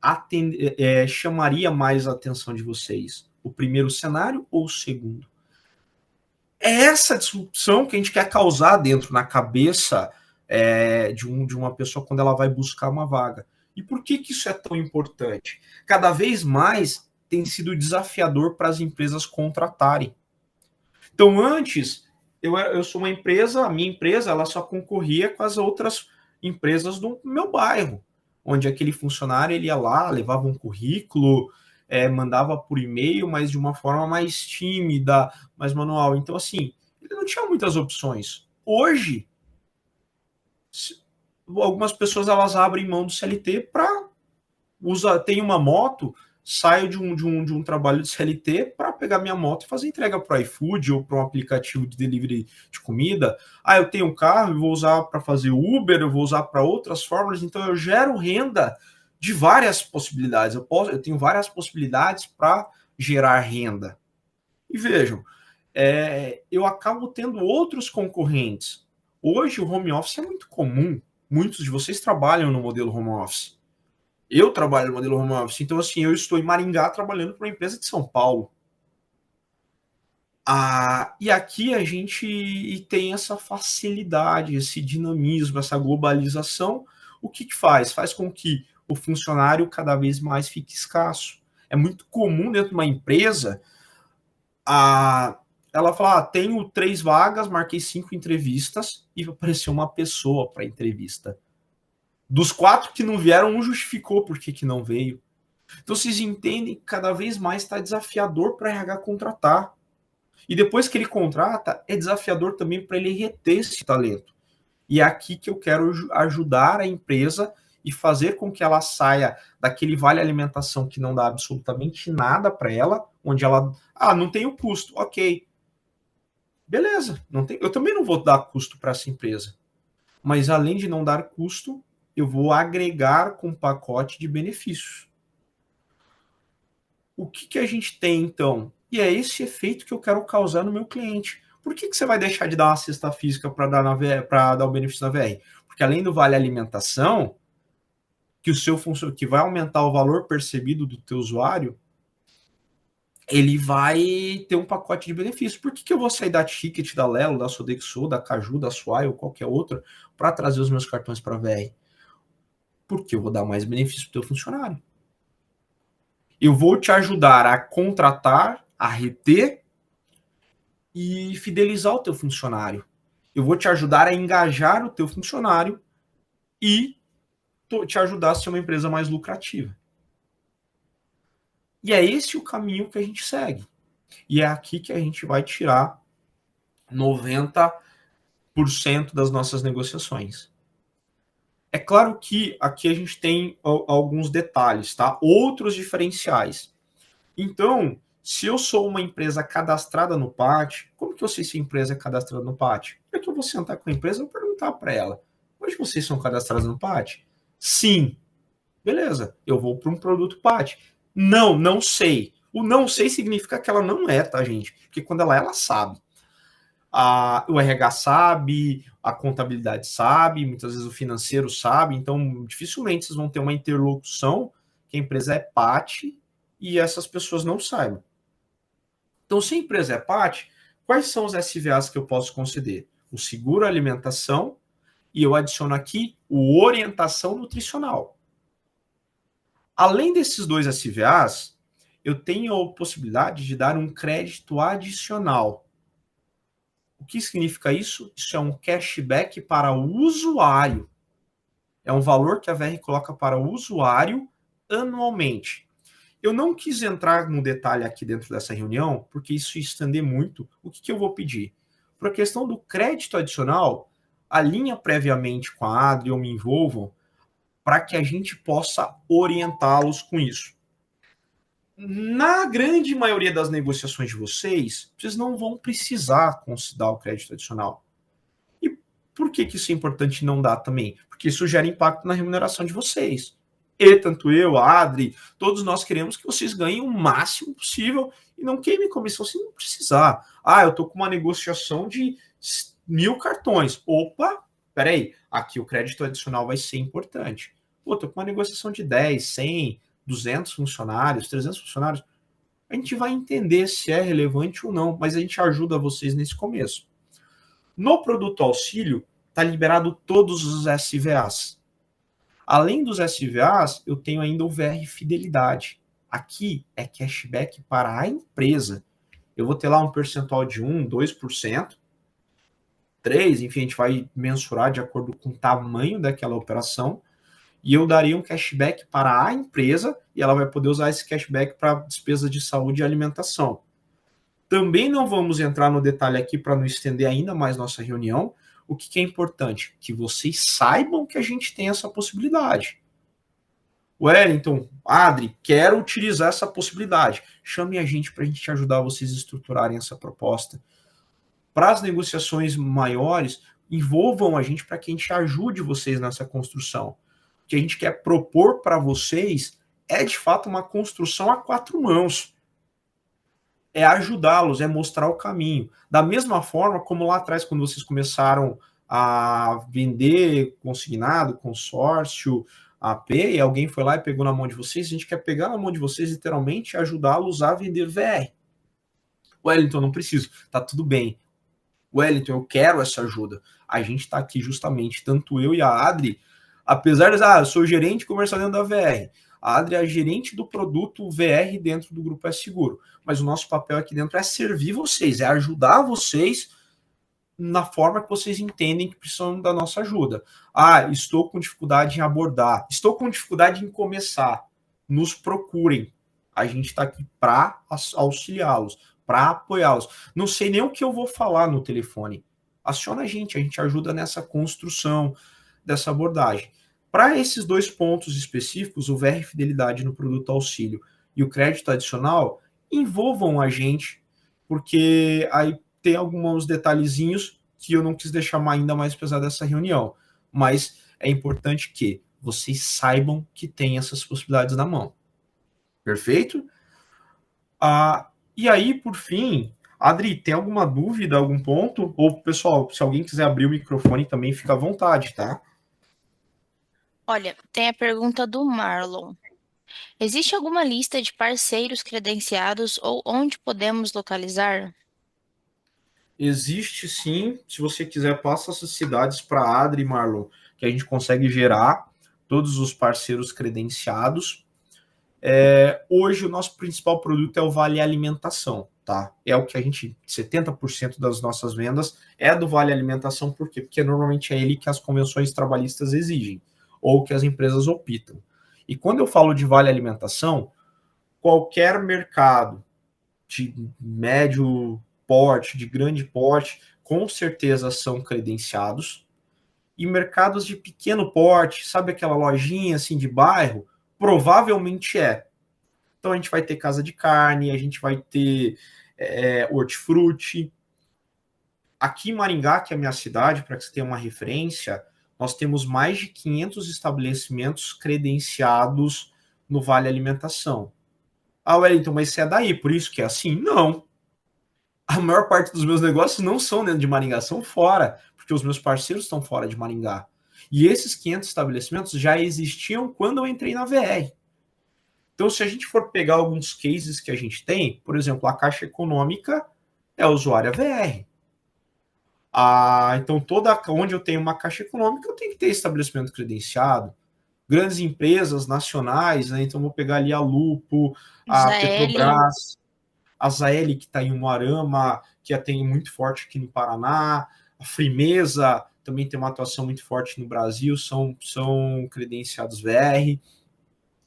chamaria mais a atenção de vocês? O primeiro cenário ou o segundo? É essa disrupção que a gente quer causar dentro na cabeça de uma pessoa quando ela vai buscar uma vaga. E por que isso é tão importante? Cada vez mais tem sido desafiador para as empresas contratarem. Então, antes, eu sou uma empresa, a minha empresa ela só concorria com as outras empresas do meu bairro, onde aquele funcionário ele ia lá, levava um currículo, mandava por e-mail, mas de uma forma mais tímida, mais manual. Então, assim, ele não tinha muitas opções. Hoje, algumas pessoas elas abrem mão do CLT para tem uma moto, saio de um trabalho de CLT para pegar minha moto e fazer entrega para o iFood ou para um aplicativo de delivery de comida. Eu tenho um carro e vou usar para fazer Uber, eu vou usar para outras formas, então eu gero renda de várias possibilidades. Eu tenho várias possibilidades para gerar renda. E vejam, eu acabo tendo outros concorrentes. Hoje o home office é muito comum. Muitos de vocês trabalham no modelo home office. Eu trabalho no modelo home office, então assim, eu estou em Maringá trabalhando para uma empresa de São Paulo. E aqui a gente tem essa facilidade, esse dinamismo, essa globalização. O que faz? Faz com que o funcionário cada vez mais fica escasso. É muito comum dentro de uma empresa ela falar, tenho 3 vagas, marquei 5 entrevistas e apareceu uma pessoa para entrevista. Dos 4 que não vieram, um justificou por que não veio. Então vocês entendem que cada vez mais está desafiador para RH contratar. E depois que ele contrata, é desafiador também para ele reter esse talento. E é aqui que eu quero ajudar a empresa e fazer com que ela saia daquele vale alimentação que não dá absolutamente nada para ela, onde ela, não tem o custo, ok. Beleza, não tem, eu também não vou dar custo para essa empresa. Mas além de não dar custo, eu vou agregar com um pacote de benefícios. O que a gente tem então? E é esse efeito que eu quero causar no meu cliente. Por que você vai deixar de dar uma cesta física para dar o benefício na VR? Porque além do vale alimentação, que o seu que vai aumentar o valor percebido do teu usuário, ele vai ter um pacote de benefícios. Por que eu vou sair da Ticket, da Lelo, da Sodexo, da Caju, da Swile ou qualquer outra para trazer os meus cartões para a VR? Porque eu vou dar mais benefício para o teu funcionário. Eu vou te ajudar a contratar, a reter e fidelizar o teu funcionário. Eu vou te ajudar a engajar o teu funcionário e te ajudar a ser uma empresa mais lucrativa. E é esse o caminho que a gente segue. E é aqui que a gente vai tirar 90% das nossas negociações. É claro que aqui a gente tem alguns detalhes, tá? Outros diferenciais. Então, se eu sou uma empresa cadastrada no PAT, como que eu sei se a empresa é cadastrada no PAT? É que eu vou sentar com a empresa e perguntar para ela: hoje vocês são cadastrados no PAT? Sim. Beleza, eu vou para um produto PAT. Não, não sei. O não sei significa que ela não é, tá, gente? Porque quando ela sabe. O RH sabe, a contabilidade sabe, muitas vezes o financeiro sabe, então dificilmente vocês vão ter uma interlocução que a empresa é PAT e essas pessoas não saibam. Então, se a empresa é PAT, quais são os SVAs que eu posso conceder? O seguro alimentação e eu adiciono aqui o orientação nutricional. Além desses dois SVAs, eu tenho a possibilidade de dar um crédito adicional. O que significa isso? Isso é um cashback para o usuário. É um valor que a VR coloca para o usuário anualmente. Eu não quis entrar no detalhe aqui dentro dessa reunião, porque isso ia estender muito. O que eu vou pedir? Para a questão do crédito adicional, alinha previamente com a Adri ou me envolvam para que a gente possa orientá-los com isso. Na grande maioria das negociações de vocês não vão precisar considerar o crédito adicional. E por que isso é importante não dar também? Porque isso gera impacto na remuneração de vocês. E tanto eu, a Adri, todos nós queremos que vocês ganhem o máximo possível e não queimem comissão se não precisar. Eu estou com uma negociação de 1.000 cartões. Opa, peraí, aqui o crédito adicional vai ser importante. Estou com uma negociação de 10, 100, 200 funcionários, 300 funcionários. A gente vai entender se é relevante ou não, mas a gente ajuda vocês nesse começo. No produto auxílio, está liberado todos os SVAs. Além dos SVAs, eu tenho ainda o VR Fidelidade. Aqui é cashback para a empresa. Eu vou ter lá um percentual de 1%, 2%, 3%, enfim, a gente vai mensurar de acordo com o tamanho daquela operação. E eu daria um cashback para a empresa e ela vai poder usar esse cashback para despesa de saúde e alimentação. Também não vamos entrar no detalhe aqui para não estender ainda mais nossa reunião. O que é importante? Que vocês saibam que a gente tem essa possibilidade. Wellington, Adri, quero utilizar essa possibilidade. Chame a gente para a gente ajudar vocês a estruturarem essa proposta. Para as negociações maiores, envolvam a gente para que a gente ajude vocês nessa construção. O que a gente quer propor para vocês é, de fato, uma construção a 4 mãos. É ajudá-los, é mostrar o caminho. Da mesma forma como lá atrás, quando vocês começaram a vender consignado, consórcio, AP, e alguém foi lá e pegou na mão de vocês, a gente quer pegar na mão de vocês, literalmente, e ajudá-los a vender VR. Wellington, não preciso, tá tudo bem. Wellington, eu quero essa ajuda. A gente está aqui justamente, tanto eu e a Adri, Apesar de, eu sou gerente comercial dentro da VR. A Adri é a gerente do produto VR dentro do Grupo S Seguro. Mas o nosso papel aqui dentro é servir vocês, é ajudar vocês na forma que vocês entendem que precisam da nossa ajuda. Estou com dificuldade em abordar, estou com dificuldade em começar. Nos procurem. A gente está aqui para auxiliá-los, para apoiá-los. Não sei nem o que eu vou falar no telefone. Aciona a gente ajuda nessa construção dessa abordagem. Para esses dois pontos específicos, o VR Fidelidade no produto auxílio e o crédito adicional, envolvam a gente, porque aí tem alguns detalhezinhos que eu não quis deixar ainda mais pesado dessa reunião. Mas é importante que vocês saibam que tem essas possibilidades na mão. Perfeito? E aí, por fim, Adri, tem alguma dúvida, algum ponto? Ou, pessoal, se alguém quiser abrir o microfone também, fica à vontade, tá? Olha, tem a pergunta do Marlon. Existe alguma lista de parceiros credenciados ou onde podemos localizar? Existe sim, se você quiser, passa essas cidades para a Adri, Marlon, que a gente consegue gerar todos os parceiros credenciados. Hoje o nosso principal produto é o Vale Alimentação, tá? É o que a gente, 70% das nossas vendas é do Vale Alimentação, por quê? Porque normalmente é ele que as convenções trabalhistas exigem, ou que as empresas optam. E quando eu falo de Vale Alimentação, qualquer mercado de médio porte, de grande porte, com certeza são credenciados. E mercados de pequeno porte, sabe aquela lojinha assim de bairro? Provavelmente é. Então a gente vai ter casa de carne, a gente vai ter hortifruti. Aqui em Maringá, que é a minha cidade, para que você tenha uma referência, nós temos mais de 500 estabelecimentos credenciados no Vale Alimentação. Wellington, mas você é daí, por isso que é assim? Não. A maior parte dos meus negócios não são dentro de Maringá, são fora, porque os meus parceiros estão fora de Maringá. E esses 500 estabelecimentos já existiam quando eu entrei na VR. Então, se a gente for pegar alguns cases que a gente tem, por exemplo, a Caixa Econômica é usuária VR. Então, onde eu tenho uma Caixa Econômica, eu tenho que ter estabelecimento credenciado. Grandes empresas nacionais, né? Então vou pegar ali a Lupo, a Jaeli, Petrobras, a Zaeli, que está em Umuarama, que tem muito forte aqui no Paraná, a Frimeza também tem uma atuação muito forte no Brasil, são credenciados VR.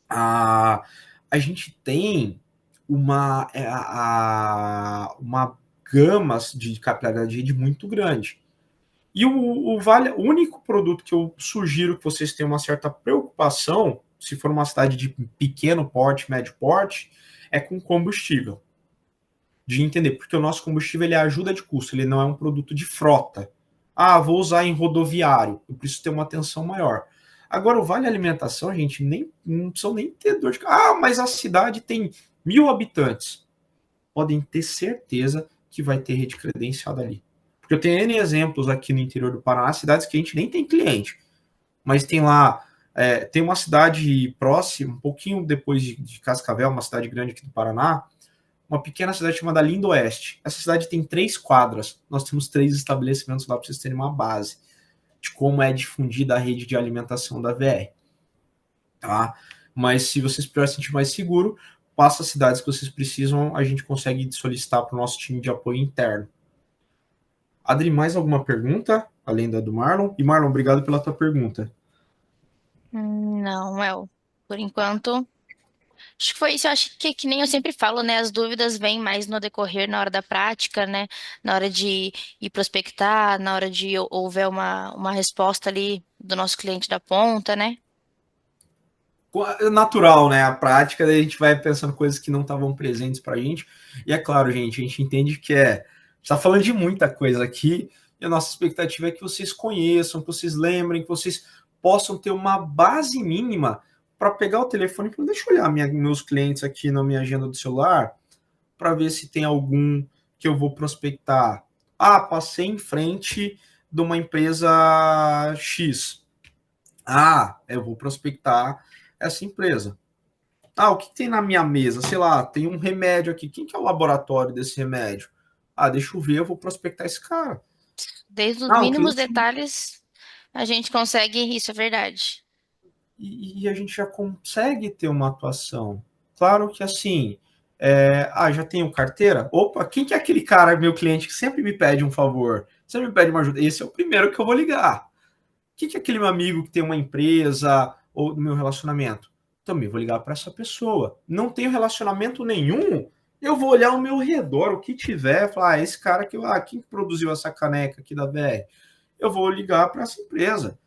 A gente tem uma gama de capilaridade de rede muito grande. E o único produto que eu sugiro que vocês tenham uma certa preocupação, se for uma cidade de pequeno porte, médio porte, é com combustível. De entender, porque o nosso combustível ele ajuda de custo, ele não é um produto de frota. Vou usar em rodoviário, eu preciso ter uma atenção maior. Agora, o Vale Alimentação, gente, não precisa nem ter dor de... mas a cidade tem 1.000 habitantes. Podem ter certeza que vai ter rede credenciada ali. Porque eu tenho N exemplos aqui no interior do Paraná, cidades que a gente nem tem cliente, mas tem lá, tem uma cidade próxima, um pouquinho depois de Cascavel, uma cidade grande aqui do Paraná, uma pequena cidade chamada Lindoeste. Essa cidade tem 3 quadras, nós temos 3 estabelecimentos lá para vocês terem uma base de como é difundida a rede de alimentação da VR. Tá? Mas se vocês precisarem sentir mais seguro, passa as cidades que vocês precisam, a gente consegue solicitar para o nosso time de apoio interno. Adri, mais alguma pergunta, além da do Marlon? E Marlon, obrigado pela tua pergunta. não, El. Por enquanto, acho que foi isso. Eu acho que nem eu sempre falo, né? As dúvidas vêm mais no decorrer, na hora da prática, né? Na hora de ir prospectar, na hora de houver uma resposta ali do nosso cliente da ponta, né? É natural, né? A prática, daí a gente vai pensando coisas que não estavam presentes para a gente. E é claro, gente, a gente entende que está falando de muita coisa aqui, e a nossa expectativa é que vocês conheçam, que vocês lembrem, que vocês possam ter uma base mínima para pegar o telefone. Deixa eu olhar meus clientes aqui na minha agenda do celular para ver se tem algum que eu vou prospectar. Passei em frente de uma empresa X. Eu vou prospectar essa empresa. O que tem na minha mesa? Sei lá, tem um remédio aqui. Quem que é o laboratório desse remédio? Deixa eu ver, eu vou prospectar esse cara. Desde os O mínimos cliente. detalhes, a gente consegue, isso é verdade. e a gente já consegue ter uma atuação. Claro que assim, já tenho carteira? Opa, quem que é aquele cara, meu cliente, que sempre me pede um favor, sempre me pede uma ajuda? Esse é o primeiro que eu vou ligar. Quem que é aquele meu amigo que tem uma empresa ou no meu relacionamento? Também vou ligar para essa pessoa. Não tenho relacionamento nenhum, eu vou olhar ao meu redor, o que tiver, falar, esse cara aqui, quem produziu essa caneca aqui da BR? Eu vou ligar para essa empresa.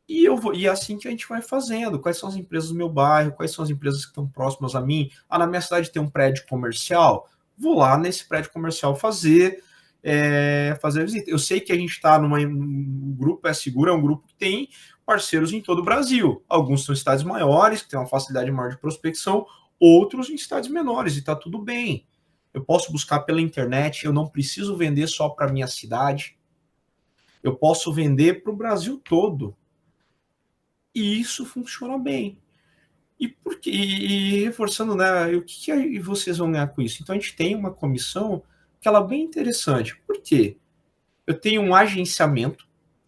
E é assim que a gente vai fazendo. Quais são as empresas do meu bairro? Quais são as empresas que estão próximas a mim? Na minha cidade tem um prédio comercial. Vou lá nesse prédio comercial fazer a visita. Eu sei que a gente está num grupo, seguro, é um grupo que tem parceiros em todo o Brasil. Alguns são cidades maiores, que têm uma facilidade maior de prospecção, outros em cidades menores, e está tudo bem. Eu posso buscar pela internet, eu não preciso vender só para minha cidade. Eu posso vender para o Brasil todo. E isso funciona bem. E reforçando, né, o que vocês vão ganhar com isso? Então a gente tem uma comissão que ela é bem interessante. Por quê? Eu tenho um agenciamento,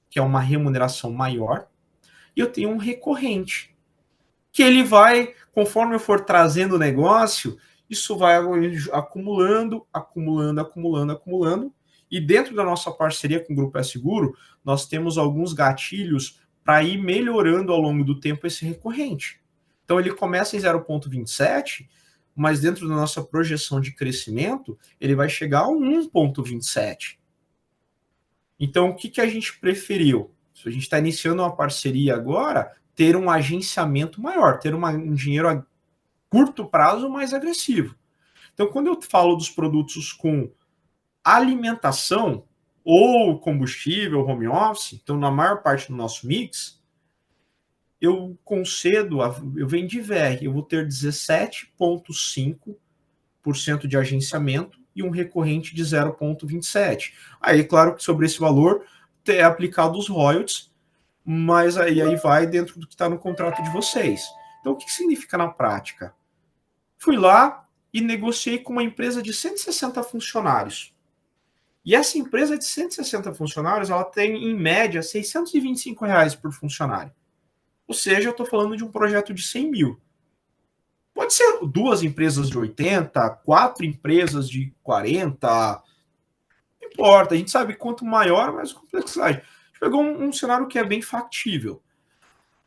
que é uma remuneração maior, e eu tenho um recorrente, que ele vai, conforme eu for trazendo o negócio, isso vai acumulando, acumulando, acumulando, acumulando. E dentro da nossa parceria com o Grupo É Seguro, nós temos alguns gatilhos para ir melhorando ao longo do tempo esse recorrente. Então ele começa em 0,27, mas dentro da nossa projeção de crescimento, ele vai chegar a 1,27. Então o que a gente preferiu? Se a gente está iniciando uma parceria agora, ter um agenciamento maior, ter um dinheiro a curto prazo mais agressivo. Então, quando eu falo dos produtos com alimentação ou combustível, home office, então na maior parte do nosso mix, eu concedo, eu venho de VR, eu vou ter 17,5% de agenciamento e um recorrente de 0,27. Aí, claro que sobre esse valor é aplicado os royalties, mas aí vai dentro do que está no contrato de vocês. Então, o que significa na prática? Fui lá e negociei com uma empresa de 160 funcionários. E essa empresa de 160 funcionários, ela tem, em média, R$ 625 por funcionário. Ou seja, eu estou falando de um projeto de 100 mil. Pode ser duas empresas de 80, quatro empresas de 40, não importa. A gente sabe que quanto maior, mais complexidade. A gente pegou um cenário que é bem factível.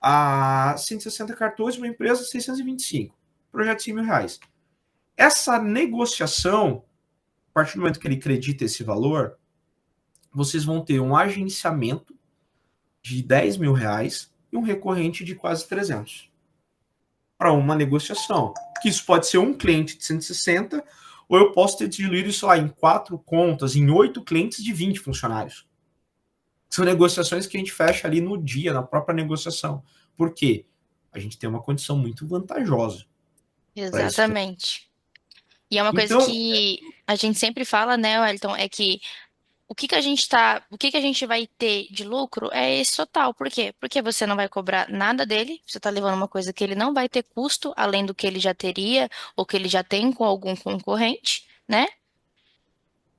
A 160 cartões, uma empresa 625. Projeto de 100 mil reais. Essa negociação, a partir do momento que ele acredita esse valor, vocês vão ter um agenciamento de 10 mil reais e um recorrente de quase 300 para uma negociação. Que isso pode ser um cliente de 160, ou eu posso ter diluído isso lá em 4 contas, em 8 clientes de 20 funcionários. São negociações que a gente fecha ali no dia, na própria negociação. Por quê? A gente tem uma condição muito vantajosa para esse cliente. Exatamente. E é uma coisa Então, que a gente sempre fala, né, Wellington, é que o que que a gente vai ter de lucro é esse total. Por quê? Porque você não vai cobrar nada dele, você está levando uma coisa que ele não vai ter custo, além do que ele já teria ou que ele já tem com algum concorrente, né?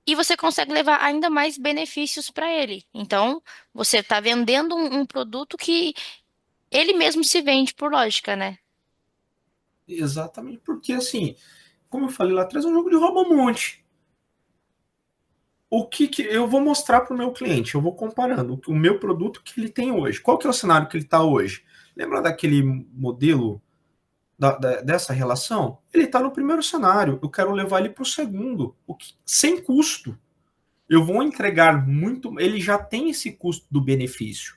E você consegue levar ainda mais benefícios para ele. Então, você está vendendo um produto que ele mesmo se vende por lógica, né? exatamente porque, assim, como eu falei lá atrás, é um jogo de rouba-monte. O que eu vou mostrar para o meu cliente? Eu vou comparando o meu produto que ele tem hoje. Qual que é o cenário que ele está hoje? Lembra daquele modelo dessa relação? Ele está no primeiro cenário. Eu quero levar ele para o segundo, sem custo. Eu vou entregar muito. Ele já tem esse custo do benefício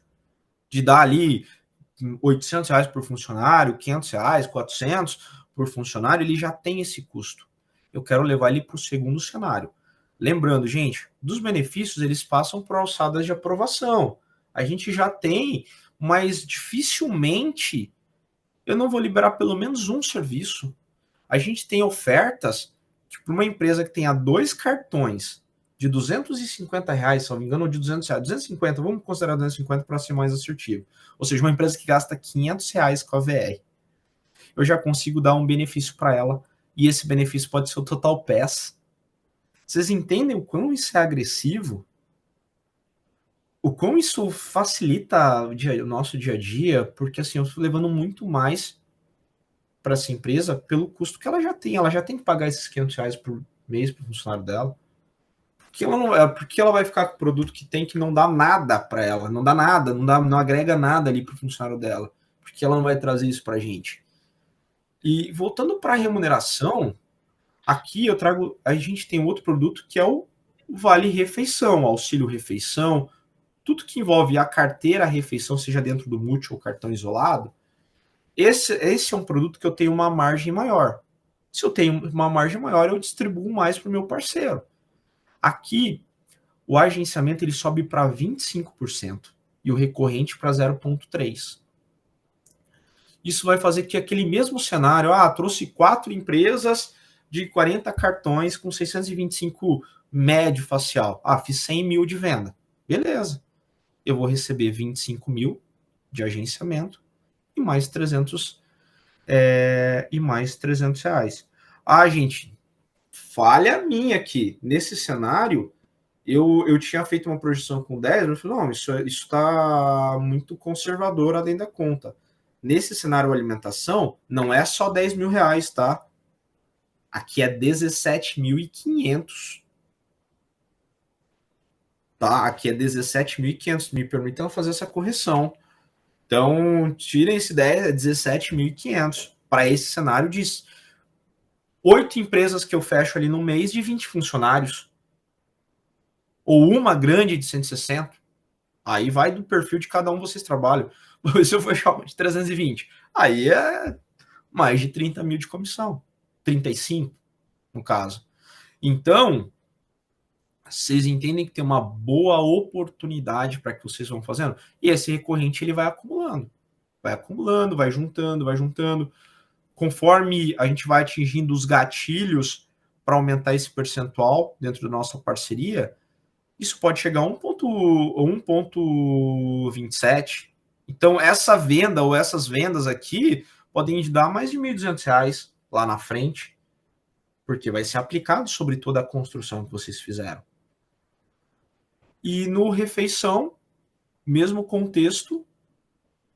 de dar ali R$ 800 por funcionário, R$ 500, 400 por funcionário. Ele já tem esse custo. Eu quero levar ele para o segundo cenário. Lembrando, gente, dos benefícios eles passam por alçadas de aprovação. A gente já tem, mas dificilmente eu não vou liberar pelo menos um serviço. A gente tem ofertas para uma empresa que tenha dois cartões de R$ 250, se não me engano, ou de R$ 200, 250, vamos considerar 250 para ser mais assertivo. Ou seja, uma empresa que gasta R$ 500 com a VR. Eu já consigo dar um benefício para ela, e esse benefício pode ser o Total Pass. Vocês entendem o quão isso é agressivo? o quão isso facilita o nosso dia a dia, porque assim, eu estou levando muito mais para essa empresa pelo custo que ela já tem que pagar esses R$ 500 por mês para o funcionário dela. Porque ela vai ficar com o produto que tem que não dá nada para ela, não dá nada, não agrega nada ali para o funcionário dela, porque ela não vai trazer isso para a gente. E voltando para a remuneração, aqui a gente tem outro produto que é o Vale Refeição, Auxílio Refeição, tudo que envolve a carteira refeição, seja dentro do multi ou cartão isolado, esse é um produto que eu tenho uma margem maior. Se eu tenho uma margem maior, eu distribuo mais para o meu parceiro. Aqui, o agenciamento ele sobe para 25% e o recorrente para 0,3%. Isso vai fazer que aquele mesmo cenário, trouxe 4 empresas de 40 cartões com 625 médio facial. Fiz 100 mil de venda. Beleza. Eu vou receber 25 mil de agenciamento e mais 300 reais. Gente, falha minha aqui. Nesse cenário, eu tinha feito uma projeção com 10, eu falei, não, isso está muito conservador além da conta. Nesse cenário alimentação, não é só R$ 10.000, tá? Aqui é 17.500. Tá? Aqui é 17.500. Me permitam fazer essa correção. Então, tirem esse 10, é 17.500 para esse cenário de 8 empresas que eu fecho ali no mês de 20 funcionários. Ou uma grande de 160. Aí vai do perfil de cada um vocês trabalham. Se eu fechar uma de 320, aí é mais de 30 mil de comissão. 35, no caso. Então, vocês entendem que tem uma boa oportunidade para que vocês vão fazendo. E esse recorrente ele vai acumulando. Vai acumulando, vai juntando, vai juntando. Conforme a gente vai atingindo os gatilhos para aumentar esse percentual dentro da nossa parceria, isso pode chegar a 1,27. Então, essa venda ou essas vendas aqui podem dar mais de R$ 1.200 lá na frente, porque vai ser aplicado sobre toda a construção que vocês fizeram. E no refeição, mesmo contexto,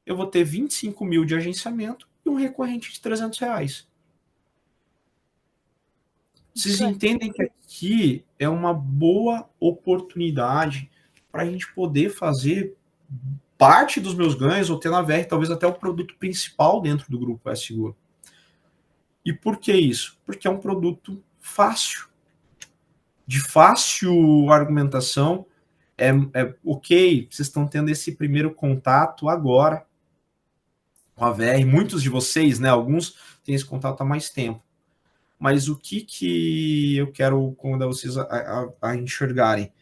eu vou ter 25 mil de agenciamento e um recorrente de R$ 300. Vocês Isso é. entendem que aqui é uma boa oportunidade para a gente poder fazer parte dos meus ganhos, ou ter na VR, talvez até o produto principal dentro do grupo S-Seguro. E por que isso? Porque é um produto fácil, de fácil argumentação. Ok, vocês estão tendo esse primeiro contato agora com a VR, muitos de vocês, né? Alguns têm esse contato há mais tempo. Mas o que eu quero convidar vocês a enxergarem?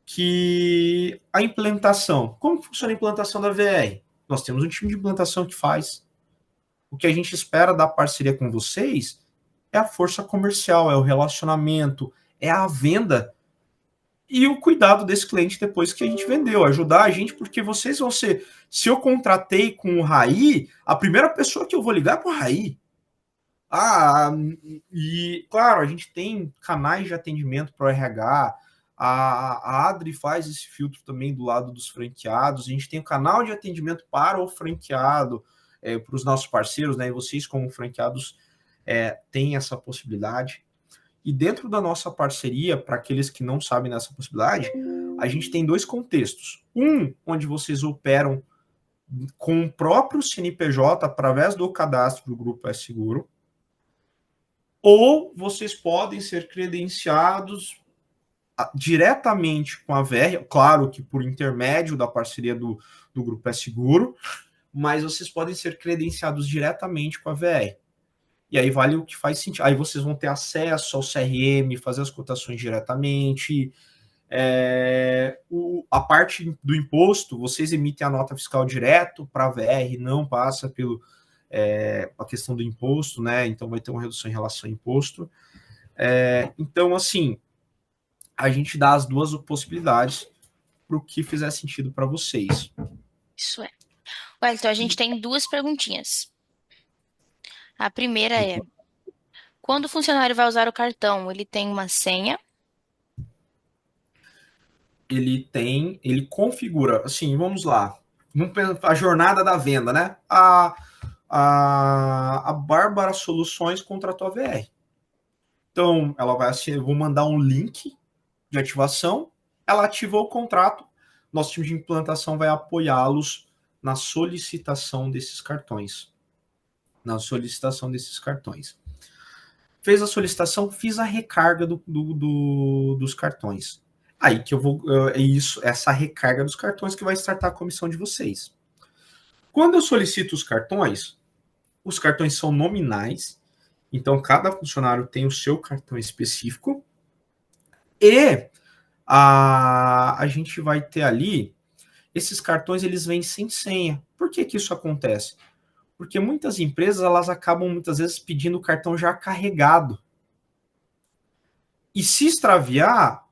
Que a implantação, como funciona a implantação da VR? Nós temos um time de implantação que faz. O que a gente espera da parceria com vocês é a força comercial, é o relacionamento, é a venda e o cuidado desse cliente depois que a gente vendeu, ajudar a gente, porque vocês vão ser. Se eu contratei com o Raí, a primeira pessoa que eu vou ligar é para o Raí. E claro, a gente tem canais de atendimento para o RH. A Adri faz esse filtro também do lado dos franqueados. A gente tem um canal de atendimento para o franqueado, para os nossos parceiros, né? E vocês, como franqueados, têm essa possibilidade. E dentro da nossa parceria, para aqueles que não sabem dessa possibilidade, a gente tem dois contextos. Um, onde vocês operam com o próprio CNPJ através do cadastro do Grupo S Seguro, ou vocês podem ser credenciados diretamente com a VR, claro que por intermédio da parceria do Grupo S Seguro, mas vocês podem ser credenciados diretamente com a VR. E aí vale o que faz sentido. Aí vocês vão ter acesso ao CRM, fazer as cotações diretamente. A parte do imposto, vocês emitem a nota fiscal direto para a VR, não passa pelo a questão do imposto, né? Então vai ter uma redução em relação ao imposto. Então, assim, a gente dá as duas possibilidades para o que fizer sentido para vocês. Isso é. Wellington, a gente tem duas perguntinhas. A primeira é: quando o funcionário vai usar o cartão, ele tem uma senha? ele configura, assim, vamos lá, a jornada da venda, né? A Bárbara Soluções contratou a VR. Então, ela vai assim, eu vou mandar um link de ativação, ela ativou o contrato, nosso time de implantação vai apoiá-los na solicitação desses cartões. Na solicitação desses cartões. Fez a solicitação, fiz a recarga dos cartões. Aí que eu vou. É isso, essa recarga dos cartões que vai startar a comissão de vocês. Quando eu solicito os cartões são nominais, então cada funcionário tem o seu cartão específico, e a gente vai ter ali, esses cartões eles vêm sem senha. Por que que isso acontece? Porque muitas empresas elas acabam muitas vezes pedindo o cartão já carregado. E se extraviar,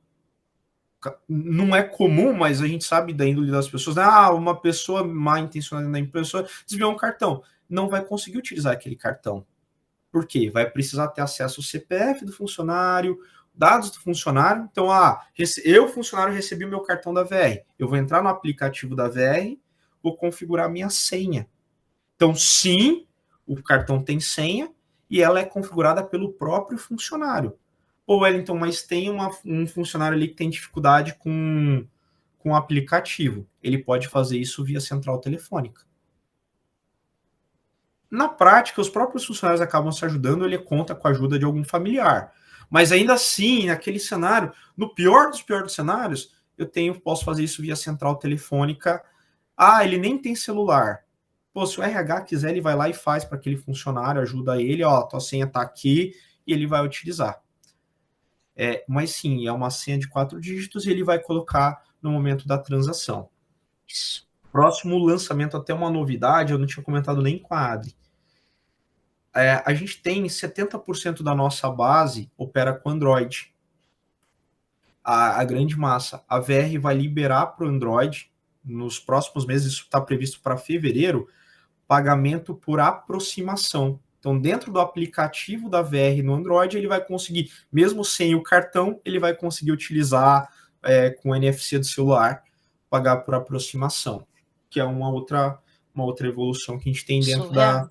não é comum, mas a gente sabe da índole das pessoas, né? Uma pessoa mal intencionada na empresa desviou um cartão. Não vai conseguir utilizar aquele cartão. Por quê? Vai precisar ter acesso ao CPF do funcionário, dados do funcionário. Então, eu, funcionário, recebi o meu cartão da VR. Eu vou entrar no aplicativo da VR, vou configurar a minha senha. Então, sim, o cartão tem senha e ela é configurada pelo próprio funcionário. Pô, Wellington, mas tem um funcionário ali que tem dificuldade com o aplicativo. Ele pode fazer isso via central telefônica. Na prática, os próprios funcionários acabam se ajudando, ele conta com a ajuda de algum familiar. Mas ainda assim, naquele cenário, no pior dos piores cenários, posso fazer isso via central telefônica. Ele nem tem celular. Pô, se o RH quiser, ele vai lá e faz para aquele funcionário, ajuda ele, tua senha está aqui, e ele vai utilizar. Mas sim, é uma senha de 4 dígitos e ele vai colocar no momento da transação. Isso. Próximo lançamento, até uma novidade, eu não tinha comentado nem com a Adri. A gente tem 70% da nossa base opera com Android. A grande massa. A VR vai liberar para o Android, nos próximos meses, isso está previsto para fevereiro, pagamento por aproximação. Então, dentro do aplicativo da VR no Android, ele vai conseguir, mesmo sem o cartão, ele vai conseguir utilizar com o NFC do celular, pagar por aproximação, que é uma outra evolução que a gente tem dentro Surreal.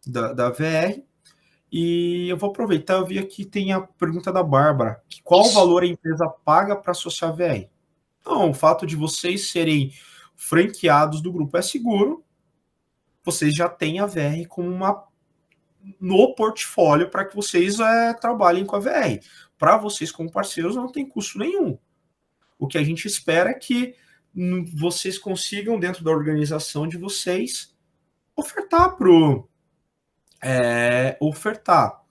da VR. E eu vou aproveitar, eu vi aqui tem a pergunta da Bárbara, qual o Isso. valor a empresa paga para associar a VR? Então, o fato de vocês serem franqueados do Grupo É Seguro, vocês já têm a VR como no portfólio para que vocês trabalhem com a VR. Para vocês, como parceiros, não tem custo nenhum. O que a gente espera é que vocês consigam, dentro da organização de vocês, ofertar ofertar.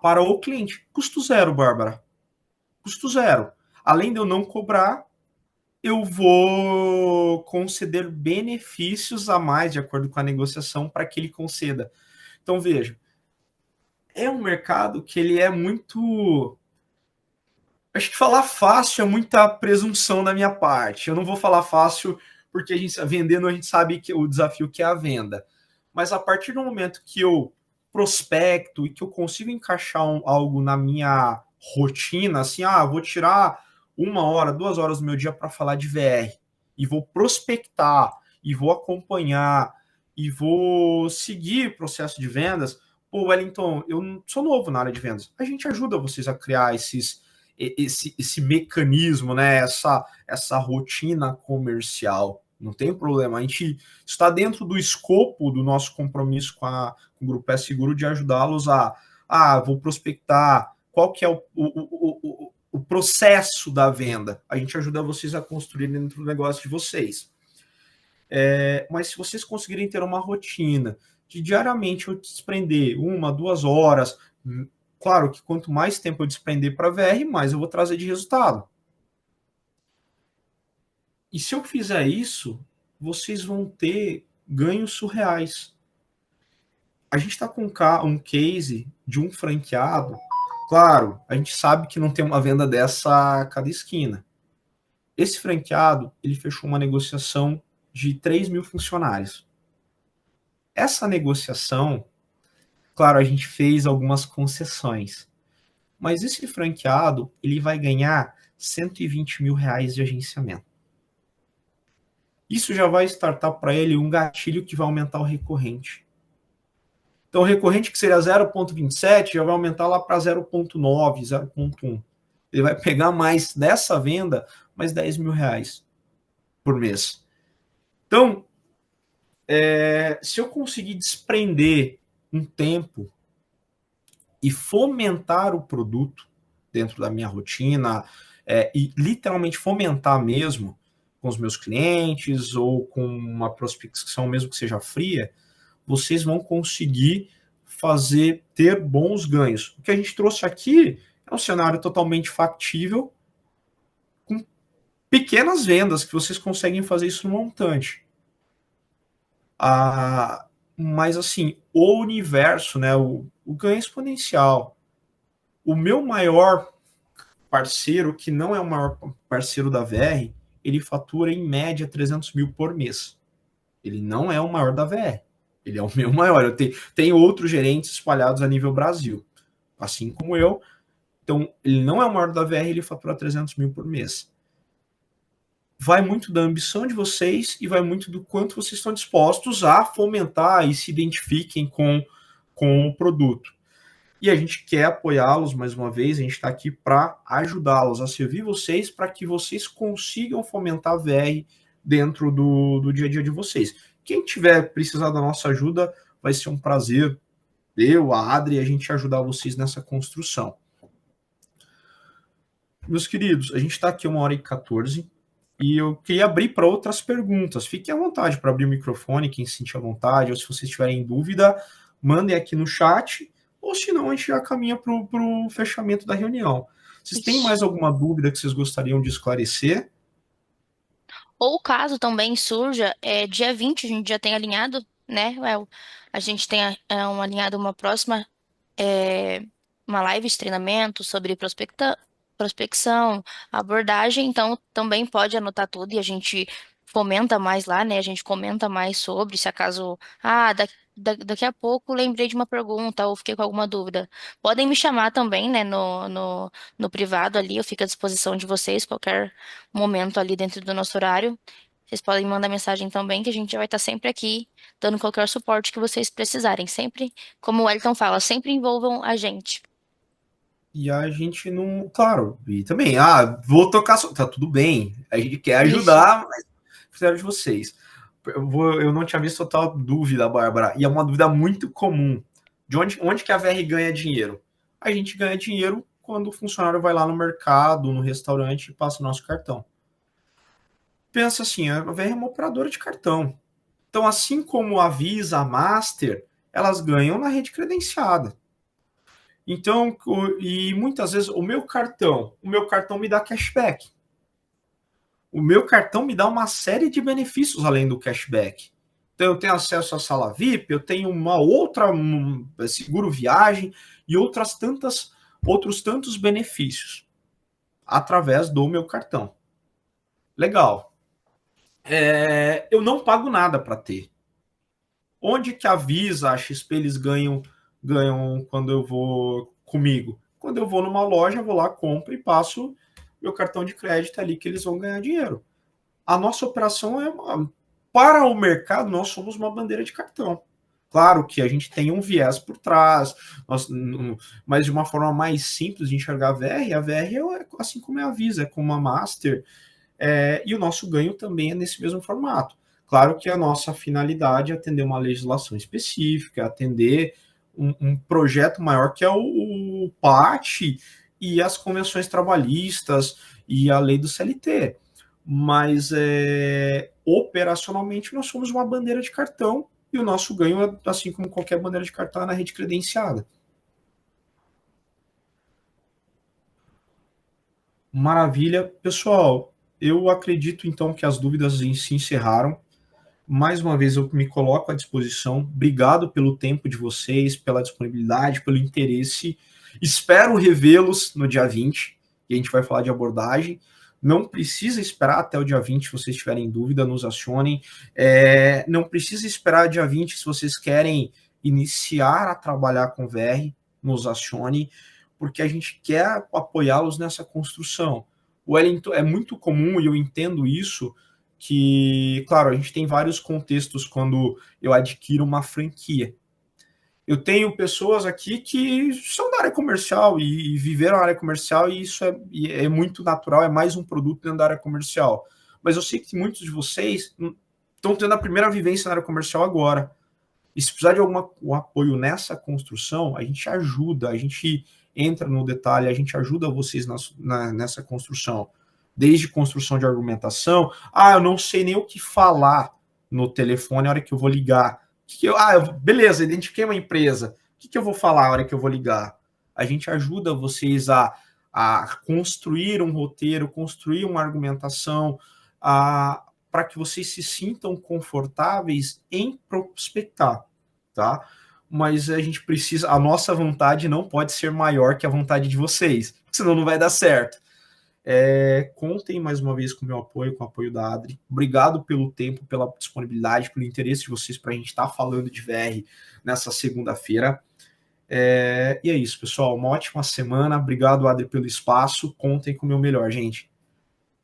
Para o cliente, custo zero, Bárbara. Custo zero. Além de eu não cobrar, eu vou conceder benefícios a mais, de acordo com a negociação, para que ele conceda. Então, veja, é um mercado que ele é muito. Acho que falar fácil é muita presunção da minha parte. Eu não vou falar fácil porque a gente vendendo a gente sabe que o desafio que é a venda. Mas a partir do momento que eu prospecto e que eu consigo encaixar algo na minha rotina, assim, vou tirar 1 hora, 2 horas do meu dia para falar de VR e vou prospectar e vou acompanhar e vou seguir o processo de vendas. Pô, Wellington, eu sou novo na área de vendas. A gente ajuda vocês a criar esse mecanismo, né? Essa rotina comercial. Não tem problema. A gente está dentro do escopo do nosso compromisso com o Grupo É Seguro de ajudá-los vou prospectar, qual que é o processo da venda. A gente ajuda vocês a construir dentro do negócio de vocês. Mas se vocês conseguirem ter uma rotina de diariamente eu desprender 1, 2 horas, claro que quanto mais tempo eu desprender para VR, mais eu vou trazer de resultado. E se eu fizer isso, vocês vão ter ganhos surreais. A gente está com um case de um franqueado. Claro, a gente sabe que não tem uma venda dessa a cada esquina. Esse franqueado, ele fechou uma negociação de 3 mil funcionários. Essa negociação, claro, a gente fez algumas concessões. Mas esse franqueado, ele vai ganhar R$ 120 mil de agenciamento. Isso já vai startar para ele um gatilho que vai aumentar o recorrente. Então, o recorrente que seria 0,27 já vai aumentar lá para 0,9, 0,1. Ele vai pegar mais dessa venda, mais R$ 10 mil por mês. Então, se eu conseguir desprender um tempo e fomentar o produto dentro da minha rotina, e literalmente fomentar mesmo com os meus clientes ou com uma prospecção mesmo que seja fria, vocês vão conseguir ter bons ganhos. O que a gente trouxe aqui é um cenário totalmente factível, com pequenas vendas que vocês conseguem fazer isso no montante. Mas assim, o universo, né, o ganho exponencial. O meu maior parceiro, que não é o maior parceiro da VR, ele fatura em média 300 mil por mês. Ele não é o maior da VR. Ele é o meu maior. Eu tenho outros gerentes espalhados a nível Brasil, assim como eu. Então, ele não é o maior da VR, ele fatura 300 mil por mês. Vai muito da ambição de vocês e vai muito do quanto vocês estão dispostos a fomentar e se identifiquem com o produto. E a gente quer apoiá-los mais uma vez, a gente está aqui para ajudá-los a servir vocês para que vocês consigam fomentar a VR dentro do dia a dia de vocês. Quem tiver precisar da nossa ajuda, vai ser um prazer, eu, a Adri, a gente ajudar vocês nessa construção. Meus queridos, a gente está aqui 1h14 e eu queria abrir para outras perguntas. Fiquem à vontade para abrir o microfone, quem se sentir à vontade, ou se vocês tiverem dúvida, mandem aqui no chat, ou se não, a gente já caminha para o fechamento da reunião. Vocês têm mais alguma dúvida que vocês gostariam de esclarecer? Ou caso também surja, dia 20 a gente já tem alinhado, né? A gente tem alinhado uma próxima, é, uma live de treinamento sobre prospecção, abordagem, então também pode anotar tudo e a gente fomenta mais lá, né? A gente comenta mais sobre, se acaso, daqui a pouco lembrei de uma pergunta ou fiquei com alguma dúvida. Podem me chamar também, né, no privado ali, eu fico à disposição de vocês, qualquer momento ali dentro do nosso horário. Vocês podem mandar mensagem também, que a gente já vai estar sempre aqui, dando qualquer suporte que vocês precisarem. Sempre, como o Wellington fala, sempre envolvam a gente. E a gente não. Claro, e também, vou tocar. Tá tudo bem, a gente quer Isso. ajudar, mas fizeram de vocês. Eu não tinha visto total dúvida, Bárbara, e é uma dúvida muito comum. De onde que a VR ganha dinheiro? A gente ganha dinheiro quando o funcionário vai lá no mercado, no restaurante e passa o nosso cartão. Pensa assim, a VR é uma operadora de cartão. Então, assim como a Visa, a Master, elas ganham na rede credenciada. Então, e muitas vezes o meu cartão me dá cashback. O meu cartão me dá uma série de benefícios além do cashback. Então, eu tenho acesso à sala VIP, eu tenho uma outra seguro viagem e outros tantos benefícios através do meu cartão. Legal. Eu não pago nada para ter. Onde que a Visa, a XP, eles ganham quando eu vou comigo? Quando eu vou numa loja, eu vou lá, compro e passo meu cartão de crédito ali que eles vão ganhar dinheiro. A nossa operação para o mercado, nós somos uma bandeira de cartão. Claro que a gente tem um viés por trás, mas de uma forma mais simples de enxergar a VR é assim como é a Visa, é como a Master, e o nosso ganho também é nesse mesmo formato. Claro que a nossa finalidade é atender uma legislação específica, atender um projeto maior que é o PAT e as convenções trabalhistas e a lei do CLT. Mas operacionalmente nós somos uma bandeira de cartão e o nosso ganho é, assim como qualquer bandeira de cartão, é na rede credenciada. Maravilha. Pessoal, eu acredito então que as dúvidas se encerraram. Mais uma vez eu me coloco à disposição. Obrigado pelo tempo de vocês, pela disponibilidade, pelo interesse. Espero revê-los no dia 20, e a gente vai falar de abordagem. Não precisa esperar até o dia 20 se vocês tiverem dúvida, nos acionem. Não precisa esperar dia 20 se vocês querem iniciar a trabalhar com VR, nos acione, porque a gente quer apoiá-los nessa construção. O Wellington é muito comum, e eu entendo isso, que, claro, a gente tem vários contextos quando eu adquiro uma franquia. Eu tenho pessoas aqui que são da área comercial e viveram a área comercial, e isso é muito natural, é mais um produto dentro da área comercial. Mas eu sei que muitos de vocês estão tendo a primeira vivência na área comercial agora. E se precisar de algum apoio nessa construção, a gente ajuda, a gente entra no detalhe, a gente ajuda vocês nessa construção. Desde construção de argumentação, eu não sei nem o que falar no telefone na hora que eu vou ligar. Beleza, identifiquei uma empresa. O que eu vou falar na hora que eu vou ligar? A gente ajuda vocês a construir um roteiro, construir uma argumentação, para que vocês se sintam confortáveis em prospectar, tá? Mas a gente precisa, a nossa vontade não pode ser maior que a vontade de vocês, senão não vai dar certo. Contem mais uma vez com o meu apoio, com o apoio da Adri. Obrigado pelo tempo, pela disponibilidade, pelo interesse de vocês para a gente estar falando de VR nessa segunda-feira. E é isso, pessoal. Uma ótima semana. Obrigado, Adri, pelo espaço. Contem com o meu melhor, gente.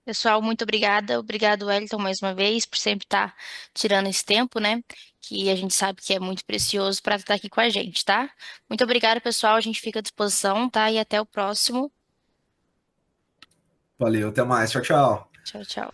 Pessoal, muito obrigada. Obrigado, Wellington, mais uma vez, por sempre estar tirando esse tempo, né? Que a gente sabe que é muito precioso para estar aqui com a gente, tá? Muito obrigada, pessoal. A gente fica à disposição, tá? E até o próximo. Valeu, até mais. Tchau, tchau. Tchau, tchau.